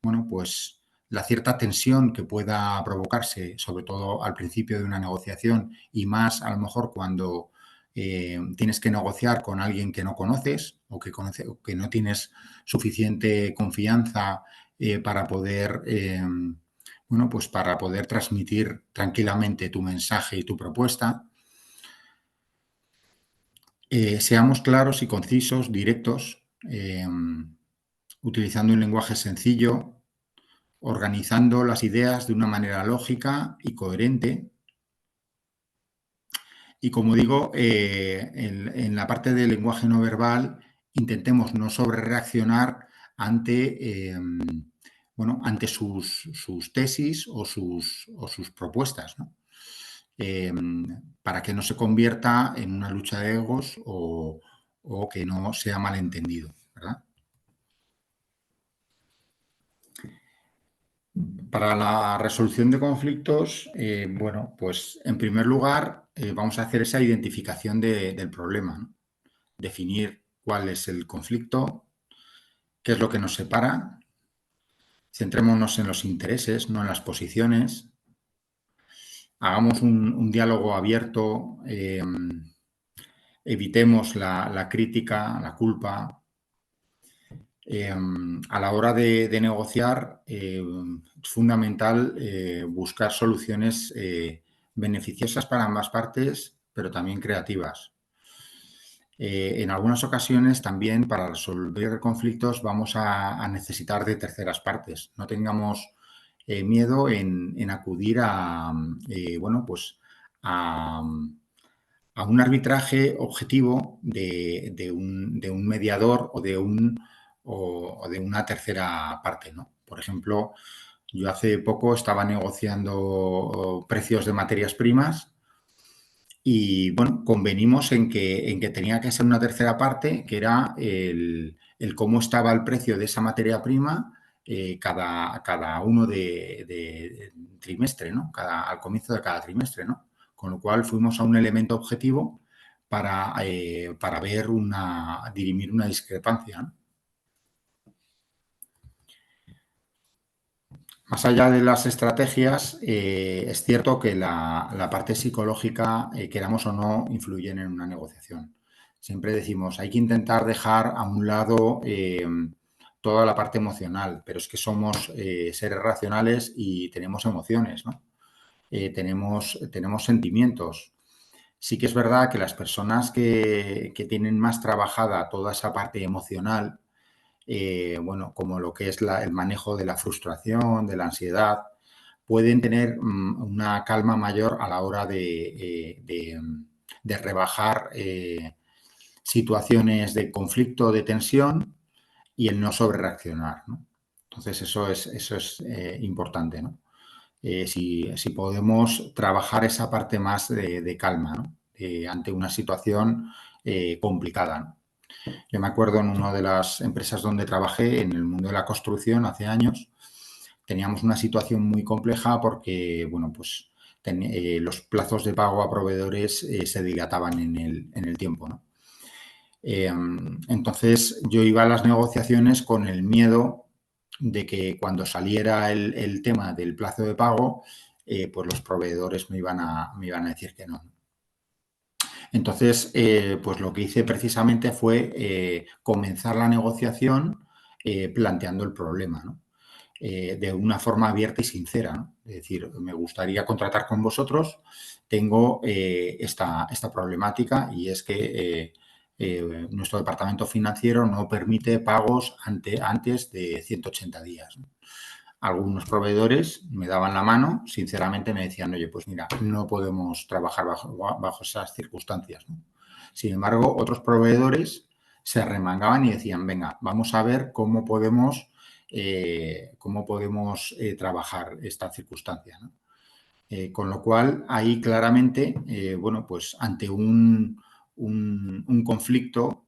bueno, pues la cierta tensión que pueda provocarse, sobre todo al principio de una negociación y más a lo mejor cuando tienes que negociar con alguien que no conoces o o que no tienes suficiente confianza para poder, bueno, pues para poder transmitir tranquilamente tu mensaje y tu propuesta. Seamos claros y concisos, directos, utilizando un lenguaje sencillo, organizando las ideas de una manera lógica y coherente. Y como digo, en la parte del lenguaje no verbal, intentemos no sobrereaccionar ante, bueno, ante sus tesis o sus propuestas, ¿no? Para que no se convierta en una lucha de egos o que no sea malentendido, ¿verdad? Para la resolución de conflictos, bueno, pues en primer lugar vamos a hacer esa identificación del problema, ¿no? Definir cuál es el conflicto, qué es lo que nos separa, centrémonos en los intereses, no en las posiciones, hagamos un diálogo abierto, evitemos la crítica, la culpa. A la hora de negociar, es fundamental buscar soluciones beneficiosas para ambas partes, pero también creativas. En algunas ocasiones también para resolver conflictos vamos a necesitar de terceras partes. No tengamos miedo en acudir a, bueno, pues a un arbitraje objetivo de un mediador o de una tercera parte, ¿no? Por ejemplo, yo hace poco estaba negociando precios de materias primas y, bueno, convenimos en que tenía que ser una tercera parte, que era el cómo estaba el precio de esa materia prima cada uno de trimestre, ¿no? Al comienzo de cada trimestre, ¿no? Con lo cual fuimos a un elemento objetivo para dirimir una discrepancia, ¿no? Más allá de las estrategias, es cierto que la parte psicológica, queramos o no, influyen en una negociación. Siempre decimos, hay que intentar dejar a un lado toda la parte emocional, pero es que somos seres racionales y tenemos emociones, ¿no? Tenemos sentimientos. Sí que es verdad que las personas que tienen más trabajada toda esa parte emocional, bueno, como lo que es el manejo de la frustración, de la ansiedad, pueden tener una calma mayor a la hora de rebajar situaciones de conflicto, de tensión y el no sobrereaccionar, ¿no? Entonces, eso es importante, ¿no? Si podemos trabajar esa parte más de calma, ¿no? Ante una situación complicada, ¿no? Yo me acuerdo en una de las empresas donde trabajé, en el mundo de la construcción, hace años, teníamos una situación muy compleja porque, bueno, pues los plazos de pago a proveedores se dilataban en el tiempo, ¿no? Entonces, yo iba a las negociaciones con el miedo de que cuando saliera el tema del plazo de pago, pues los proveedores me iban a decir que no. Entonces, pues lo que hice precisamente fue comenzar la negociación planteando el problema, ¿no? De una forma abierta y sincera, ¿no? Es decir, me gustaría contratar con vosotros, tengo esta problemática y es que nuestro departamento financiero no permite pagos antes de 180 días, ¿no? Algunos proveedores me daban la mano, sinceramente me decían, oye, pues mira, no podemos trabajar bajo esas circunstancias, ¿no? Sin embargo, otros proveedores se remangaban y decían, venga, vamos a ver cómo podemos trabajar esta circunstancia, ¿no? Con lo cual, ahí claramente, bueno, pues ante un conflicto,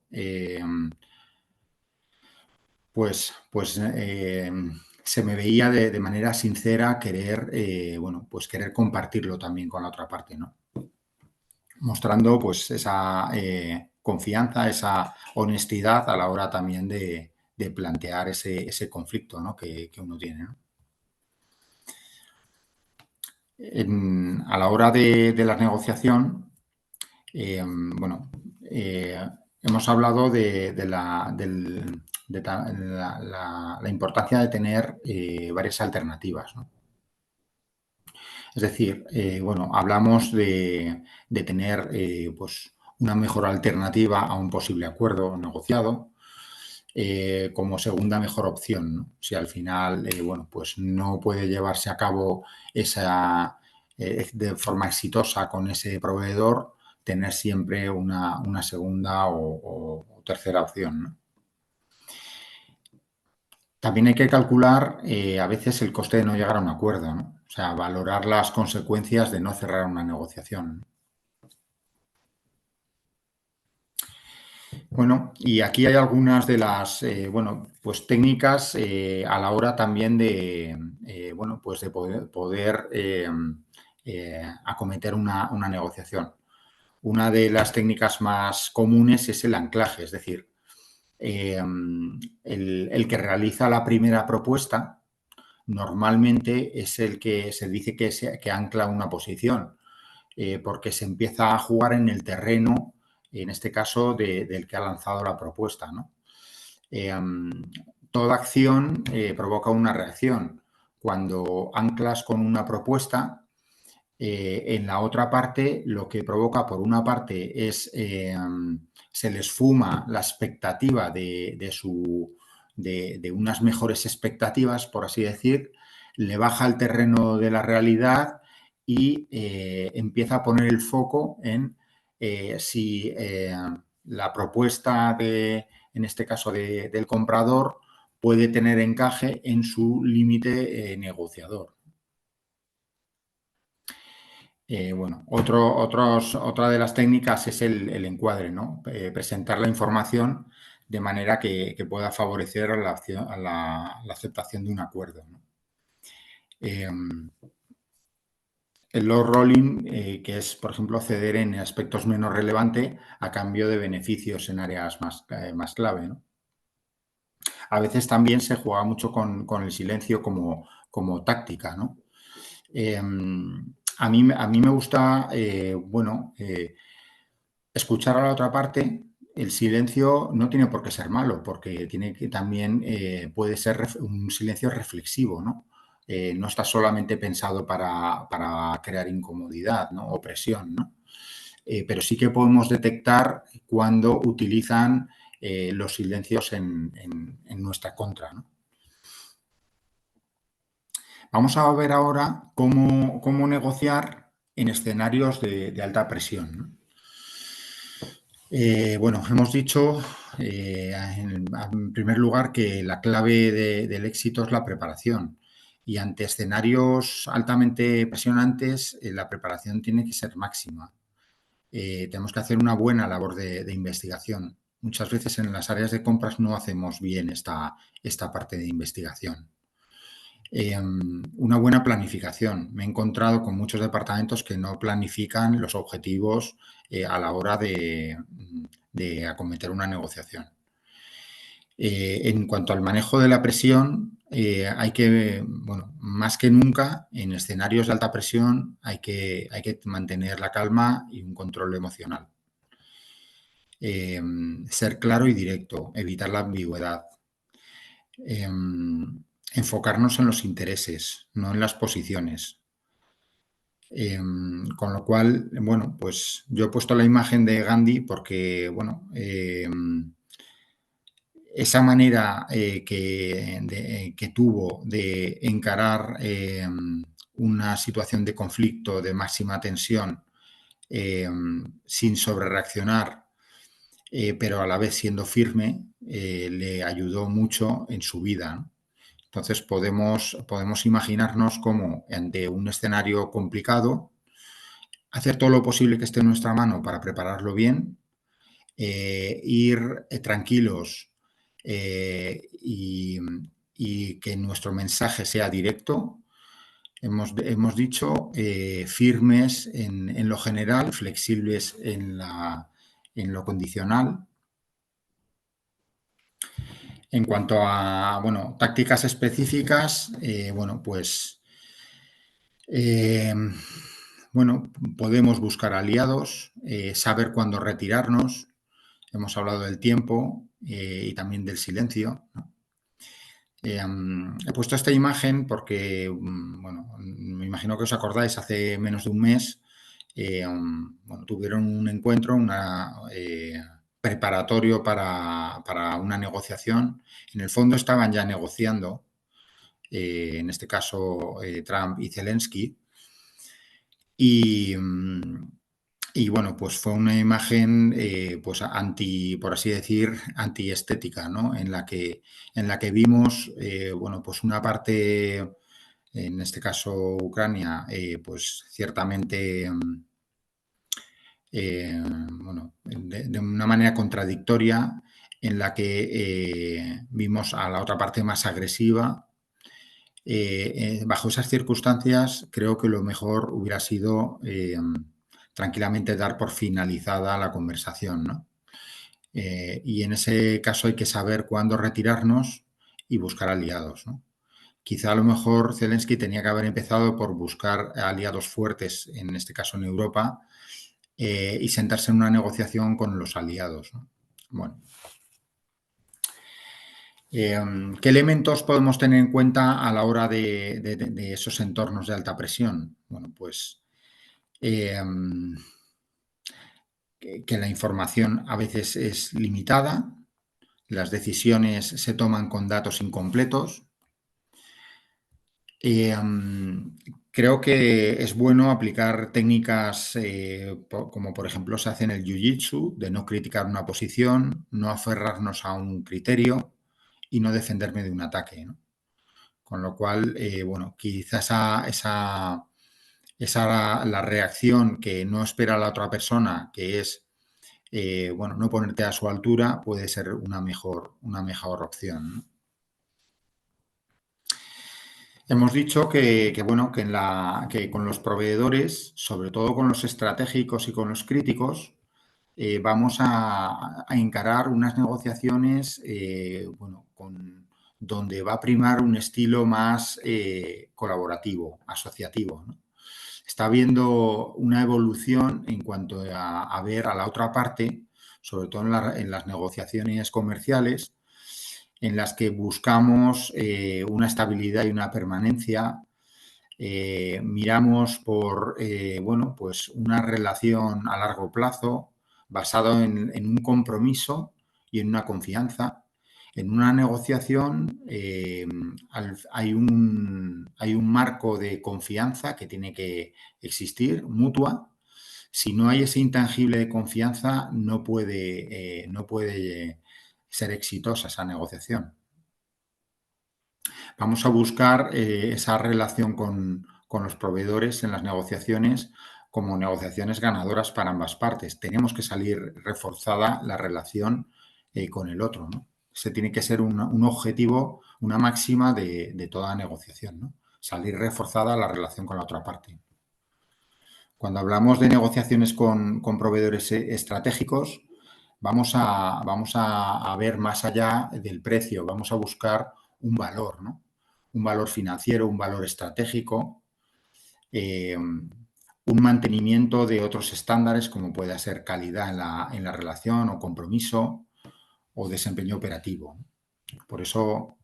pues se me veía de manera sincera querer, bueno, pues querer compartirlo también con la otra parte, ¿no? Mostrando pues esa confianza, esa honestidad a la hora también de plantear ese conflicto, ¿no? que uno tiene, ¿no? A la hora de la negociación, bueno, hemos hablado de la importancia de tener varias alternativas, ¿no? Es decir, bueno, hablamos de tener pues una mejor alternativa a un posible acuerdo negociado como segunda mejor opción, ¿no? Si al final, bueno, pues no puede llevarse a cabo de forma exitosa con ese proveedor, tener siempre una segunda o tercera opción, ¿no? También hay que calcular a veces el coste de no llegar a un acuerdo, ¿no? O sea, valorar las consecuencias de no cerrar una negociación. Bueno, y aquí hay algunas de las, pues técnicas a la hora también de, pues de poder acometer una negociación. Una de las técnicas más comunes es el anclaje, es decir, el que realiza la primera propuesta normalmente es el que se dice que ancla una posición, porque se empieza a jugar en el terreno, en este caso, del que ha lanzado la propuesta, ¿no? Toda acción provoca una reacción. Cuando anclas con una propuesta, en la otra parte lo que provoca, por una parte, es se les fuma la expectativa de unas mejores expectativas, por así decir, le baja el terreno de la realidad y empieza a poner el foco en si la propuesta en este caso del comprador puede tener encaje en su límite negociador. Otra de las técnicas es el encuadre, ¿no? Presentar la información de manera que pueda favorecer a la aceptación de un acuerdo, ¿no? El low rolling, que es, por ejemplo, ceder en aspectos menos relevantes a cambio de beneficios en áreas más clave, ¿no? A veces también se juega mucho con el silencio como táctica, ¿no? A mí me gusta, escuchar a la otra parte. El silencio no tiene por qué ser malo, porque tiene que también puede ser un silencio reflexivo, ¿no? No está solamente pensado para crear incomodidad, ¿no? O presión, ¿no? Pero sí que podemos detectar cuando utilizan los silencios en nuestra contra, ¿no? Vamos a ver ahora cómo negociar en escenarios de alta presión, ¿no? Hemos dicho en primer lugar que la clave del éxito es la preparación y ante escenarios altamente presionantes la preparación tiene que ser máxima. Tenemos que hacer una buena labor de investigación. Muchas veces en las áreas de compras no hacemos bien esta parte de investigación. Una buena planificación. Me he encontrado con muchos departamentos que no planifican los objetivos a la hora de acometer una negociación. En cuanto al manejo de la presión, hay que, más que nunca, en escenarios de alta presión hay que mantener la calma y un control emocional. Ser claro y directo, evitar la ambigüedad. Enfocarnos en los intereses, no en las posiciones. Con lo cual, pues yo he puesto la imagen de Gandhi porque, esa manera que tuvo de encarar una situación de conflicto de máxima tensión sin sobrereaccionar, pero a la vez siendo firme, le ayudó mucho en su vida, ¿no? Entonces podemos imaginarnos cómo ante un escenario complicado, hacer todo lo posible que esté en nuestra mano para prepararlo bien, ir tranquilos y que nuestro mensaje sea directo. Hemos dicho firmes en lo general, flexibles en lo condicional. En cuanto a tácticas específicas, podemos buscar aliados, saber cuándo retirarnos. Hemos hablado del tiempo y también del silencio, ¿no? He puesto esta imagen porque, me imagino que os acordáis, hace menos de un mes tuvieron un encuentro, preparatorio para una negociación. En el fondo estaban ya negociando, en este caso Trump y Zelensky, y Y bueno, pues fue una imagen, pues por así decir, antiestética, ¿no? En la que vimos, bueno, pues una parte, en este caso Ucrania, pues ciertamente, bueno, de una manera contradictoria, en la que vimos a la otra parte más agresiva. Bajo esas circunstancias, creo que lo mejor hubiera sido tranquilamente dar por finalizada la conversación, ¿no? Y en ese caso hay que saber cuándo retirarnos y buscar aliados, ¿no? Quizá a lo mejor Zelensky tenía que haber empezado por buscar aliados fuertes, en este caso en Europa, y sentarse en una negociación con los aliados, ¿no? Bueno, ¿qué elementos podemos tener en cuenta a la hora de esos entornos de alta presión? Bueno, pues eh, que la información a veces es limitada, las decisiones se toman con datos incompletos. Creo que es bueno aplicar técnicas como por ejemplo se hace en el Jiu-Jitsu, de no criticar una posición, no aferrarnos a un criterio y no defenderme de un ataque, ¿no? Con lo cual, bueno, quizás esa la reacción que no espera la otra persona, que es, bueno, no ponerte a su altura, puede ser una mejor opción, ¿no? Hemos dicho bueno, que con los proveedores, sobre todo con los estratégicos y con los críticos, vamos a encarar unas negociaciones, bueno, donde va a primar un estilo más colaborativo, asociativo, ¿no? Está habiendo una evolución en cuanto a ver a la otra parte, sobre todo en las negociaciones comerciales, en las que buscamos una estabilidad y una permanencia. Miramos por, bueno, pues una relación a largo plazo basado en un compromiso y en una confianza. En una negociación hay un marco de confianza que tiene que existir, mutua. Si no hay ese intangible de confianza, no puede ser exitosa esa negociación. Vamos a buscar esa relación con los proveedores en las negociaciones como negociaciones ganadoras para ambas partes. Tenemos que salir reforzada la relación con el otro, ¿no? Ese tiene que ser un objetivo, una máxima de toda negociación, ¿no? Salir reforzada la relación con la otra parte. Cuando hablamos de negociaciones con proveedores estratégicos, vamos a ver más allá del precio, vamos a buscar un valor, ¿no? Un valor financiero, un valor estratégico, un mantenimiento de otros estándares como pueda ser calidad en la relación o compromiso o desempeño operativo. Por eso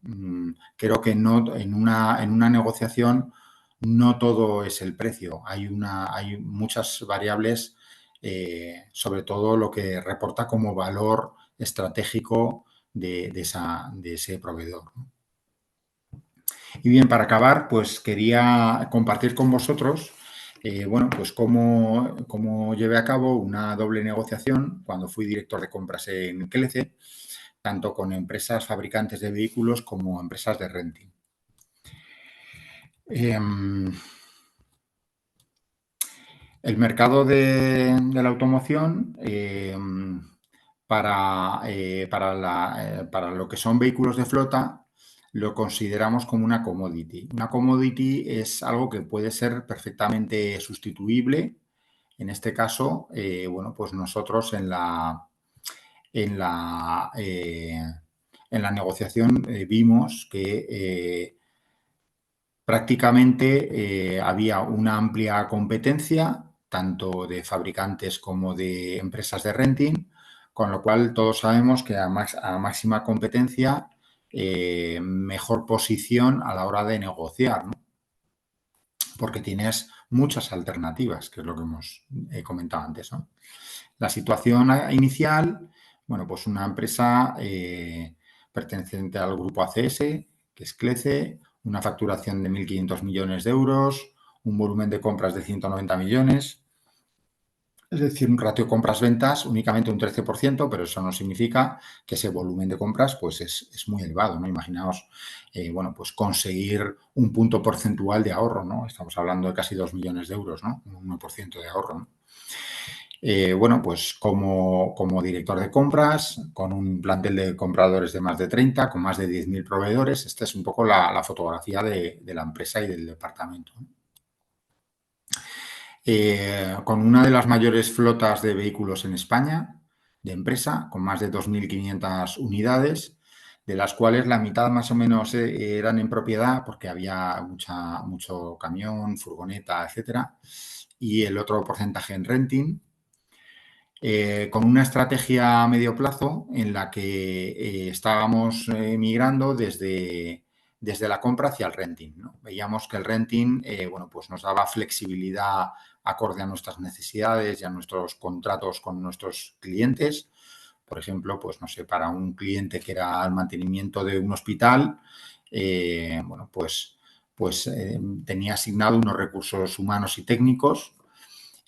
creo que no, en una negociación no todo es el precio. Hay muchas variables, sobre todo lo que reporta como valor estratégico de ese proveedor, ¿no? Y bien, para acabar, pues quería compartir con vosotros, bueno, pues cómo llevé a cabo una doble negociación cuando fui director de compras en Clece, tanto con empresas fabricantes de vehículos como empresas de renting. El mercado de la automoción, para lo que son vehículos de flota, lo consideramos como una commodity. Una commodity es algo que puede ser perfectamente sustituible. En este caso, bueno, pues nosotros en la negociación vimos que prácticamente había una amplia competencia, tanto de fabricantes como de empresas de renting, con lo cual todos sabemos que a máxima competencia, mejor posición a la hora de negociar, ¿no? Porque tienes muchas alternativas, que es lo que hemos comentado antes, ¿no? La situación inicial, bueno, pues una empresa perteneciente al grupo ACS, que es Clece, una facturación de 1.500 millones de euros, un volumen de compras de 190 millones, Es decir, un ratio compras-ventas únicamente un 13%, pero eso no significa que ese volumen de compras pues es muy elevado, ¿no? Imaginaos, bueno, pues conseguir un punto porcentual de ahorro, ¿no? Estamos hablando de casi 2 millones de euros, ¿no? Un 1% de ahorro, ¿no? Bueno, pues como director de compras, con un plantel de compradores de más de 30, con más de 10.000 proveedores, esta es un poco la fotografía de la empresa y del departamento, ¿no? Con una de las mayores flotas de vehículos en España, de empresa, con más de 2.500 unidades, de las cuales la mitad más o menos eran en propiedad porque había mucho camión, furgoneta, etcétera, y el otro porcentaje en renting, con una estrategia a medio plazo en la que estábamos migrando desde la compra hacia el renting, ¿no? Veíamos que el renting bueno, pues nos daba flexibilidad acorde a nuestras necesidades y a nuestros contratos con nuestros clientes. Por ejemplo, pues no sé, para un cliente que era el mantenimiento de un hospital, bueno, tenía asignado unos recursos humanos y técnicos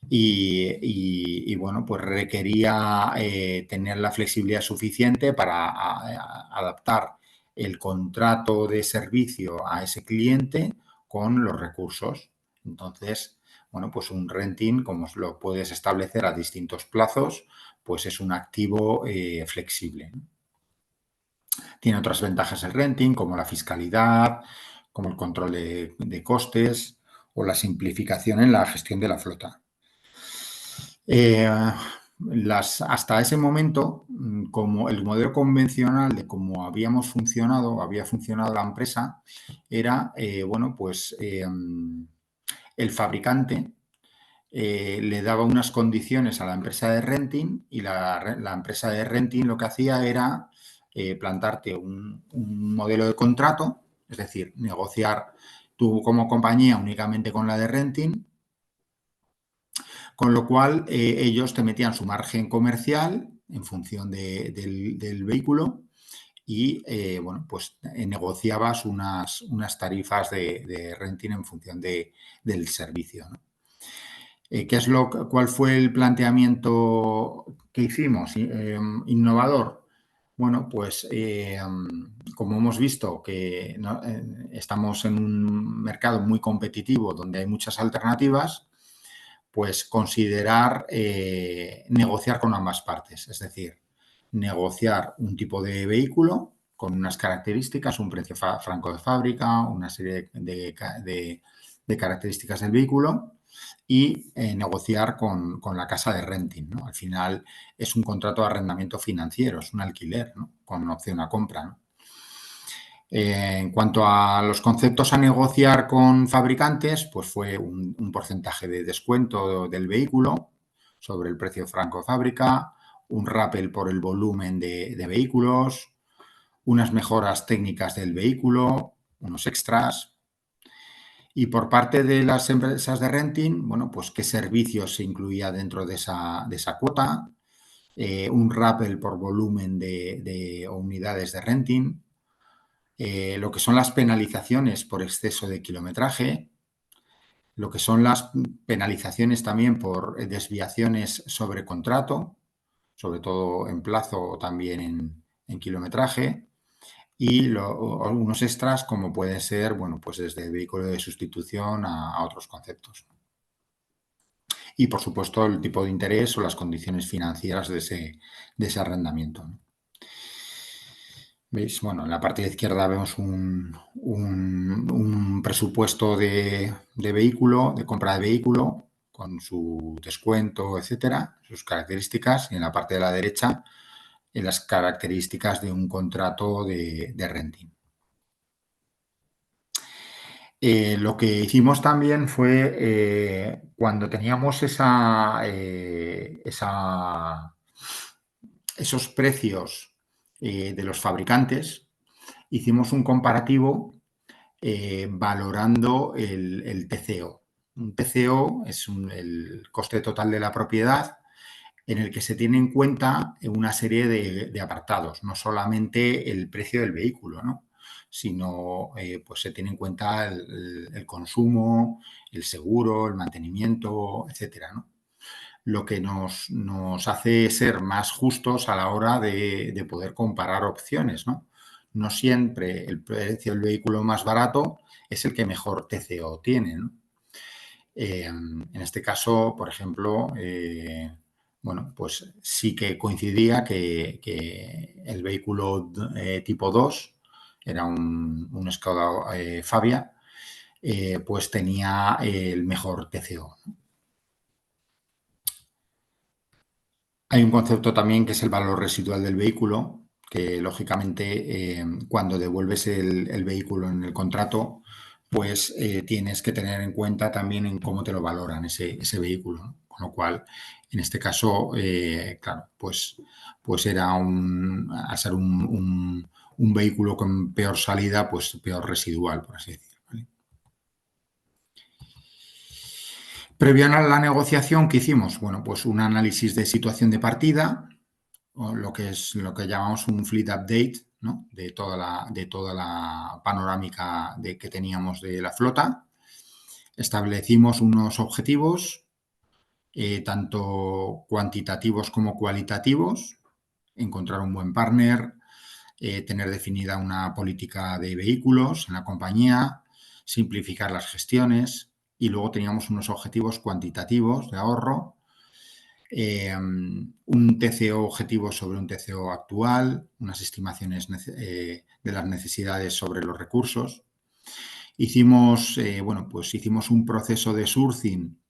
y, bueno, pues requería tener la flexibilidad suficiente para adaptar el contrato de servicio a ese cliente con los recursos. Entonces, bueno, pues un renting, como lo puedes establecer a distintos plazos, pues es un activo flexible. Tiene otras ventajas el renting, como la fiscalidad, como el control de costes o la simplificación en la gestión de la flota. Hasta ese momento, como el modelo convencional de cómo había funcionado la empresa, era, bueno, pues el fabricante le daba unas condiciones a la empresa de renting y la empresa de renting lo que hacía era plantarte un modelo de contrato, es decir, negociar tú como compañía únicamente con la de renting, con lo cual ellos te metían su margen comercial en función del vehículo y, bueno, pues negociabas unas tarifas de renting en función del servicio, ¿no? ¿Cuál fue el planteamiento que hicimos? Innovador. Bueno, pues como hemos visto que estamos en un mercado muy competitivo donde hay muchas alternativas, pues considerar negociar con ambas partes, es decir, negociar un tipo de vehículo con unas características, un precio franco de fábrica, una serie de características del vehículo y negociar con la casa de renting, ¿no? Al final es un contrato de arrendamiento financiero, es un alquiler, ¿no? Con opción a compra, ¿no? En cuanto a los conceptos a negociar con fabricantes, pues fue un porcentaje de descuento del vehículo sobre el precio franco de fábrica, un rappel por el volumen de vehículos, unas mejoras técnicas del vehículo, unos extras. Y por parte de las empresas de renting, bueno, pues qué servicios se incluía dentro de esa cuota, un rappel por volumen o unidades de renting, lo que son las penalizaciones por exceso de kilometraje, lo que son las penalizaciones también por desviaciones sobre contrato, sobre todo en plazo o también en kilometraje, y algunos extras como pueden ser, bueno, pues desde vehículo de sustitución a otros conceptos. Y, por supuesto, el tipo de interés o las condiciones financieras de ese arrendamiento, ¿no? ¿Veis? Bueno, en la parte de izquierda vemos un presupuesto de vehículo, de compra de vehículo, con su descuento, etcétera, sus características, y en la parte de la derecha, en las características de un contrato de renting. Lo que hicimos también fue, cuando teníamos esos precios de los fabricantes, hicimos un comparativo valorando el TCO. Un TCO es el coste total de la propiedad, en el que se tiene en cuenta una serie de apartados, no solamente el precio del vehículo, ¿no? Sino pues se tiene en cuenta el consumo, el seguro, el mantenimiento, etcétera, ¿no? lo que nos hace ser más justos a la hora de poder comparar opciones, ¿no? No siempre el precio del vehículo más barato es el que mejor TCO tiene, ¿no? En este caso, por ejemplo, bueno, pues sí que coincidía que el vehículo tipo 2 era un Skoda Fabia, pues tenía el mejor TCO. Hay un concepto también que es el valor residual del vehículo, que lógicamente cuando devuelves el vehículo en el contrato, pues tienes que tener en cuenta también en cómo te lo valoran ese vehículo, ¿no? Con lo cual, en este caso, claro, pues era al ser un vehículo con peor salida, pues peor residual, por así decirlo. ¿Vale? Previo a la negociación, ¿qué hicimos? Bueno, pues un análisis de situación de partida, o lo que llamamos un fleet update, ¿no? de toda la panorámica que teníamos de la flota. Establecimos unos objetivos, tanto cuantitativos como cualitativos, encontrar un buen partner, tener definida una política de vehículos en la compañía, simplificar las gestiones y luego teníamos unos objetivos cuantitativos de ahorro, un TCO objetivo sobre un TCO actual, unas estimaciones de las necesidades sobre los recursos. Hicimos, bueno, pues hicimos un proceso de sourcing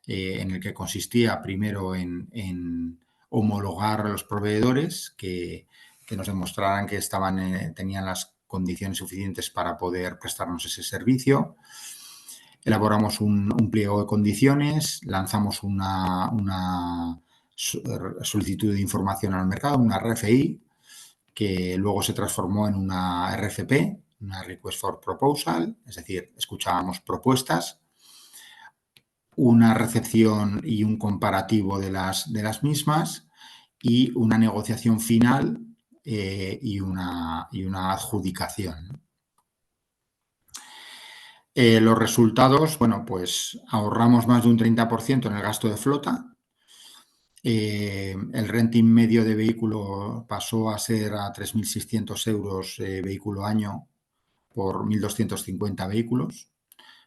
en el que consistía primero en homologar a los proveedores que nos demostraran que tenían las condiciones suficientes para poder prestarnos ese servicio. Elaboramos un pliego de condiciones, lanzamos una solicitud de información al mercado, una RFI, que luego se transformó en una RFP, una Request for Proposal, es decir, escuchábamos propuestas, una recepción y un comparativo de las mismas y una negociación final y una adjudicación. Los resultados, bueno, pues ahorramos más de un 30% en el gasto de flota. El renting medio de vehículo pasó a ser a 3.600 euros vehículo año por 1.250 vehículos,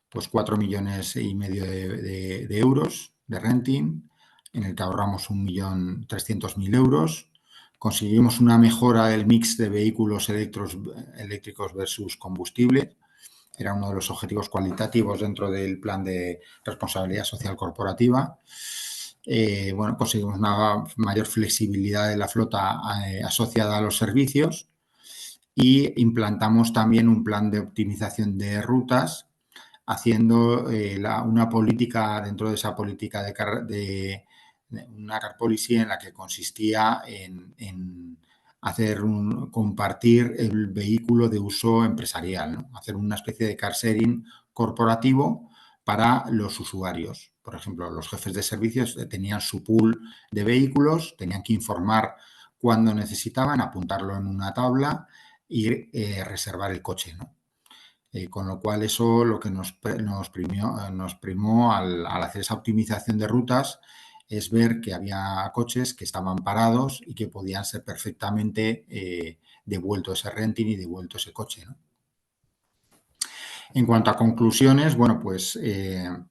pues 4,5 millones de euros de renting, en el que ahorramos 1.300.000 euros. Conseguimos una mejora del mix de vehículos eléctricos versus combustible. Era uno de los objetivos cualitativos dentro del plan de responsabilidad social corporativa. Bueno, conseguimos una mayor flexibilidad de la flota asociada a los servicios y implantamos también un plan de optimización de rutas, haciendo una política dentro de esa política de una car policy en la que consistía en compartir el vehículo de uso empresarial, ¿no? Hacer una especie de car sharing corporativo para los usuarios. Por ejemplo, los jefes de servicios tenían su pool de vehículos, tenían que informar cuándo necesitaban, apuntarlo en una tabla y reservar el coche, ¿no? Con lo cual eso lo que nos primó al hacer esa optimización de rutas es ver que había coches que estaban parados y que podían ser perfectamente devuelto ese renting y devuelto ese coche, ¿no? En cuanto a conclusiones, bueno, pues del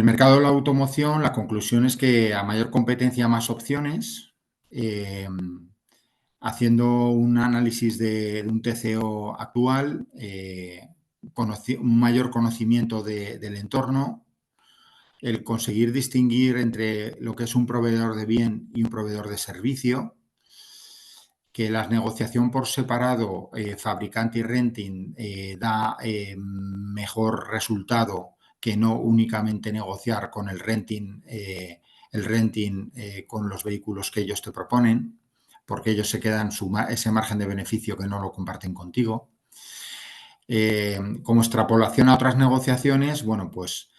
mercado de la automoción, la conclusión es que a mayor competencia, más opciones. Haciendo un análisis de un TCO actual, un mayor conocimiento del entorno, el conseguir distinguir entre lo que es un proveedor de bien y un proveedor de servicio, que la negociación por separado, fabricante y renting, da mejor resultado que no únicamente negociar con el renting con los vehículos que ellos te proponen, porque ellos se quedan ese margen de beneficio que no lo comparten contigo. Como extrapolación a otras negociaciones, bueno, pues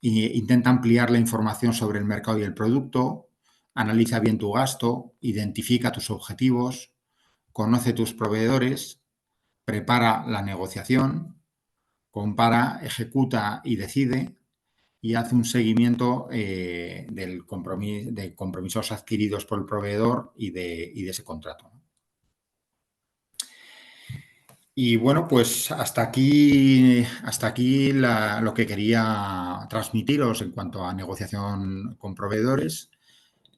intenta ampliar la información sobre el mercado y el producto, analiza bien tu gasto, identifica tus objetivos, conoce tus proveedores, prepara la negociación, compara, ejecuta y decide y hace un seguimiento de compromisos adquiridos por el proveedor y de ese contrato. Y bueno, pues hasta aquí lo que quería transmitiros en cuanto a negociación con proveedores.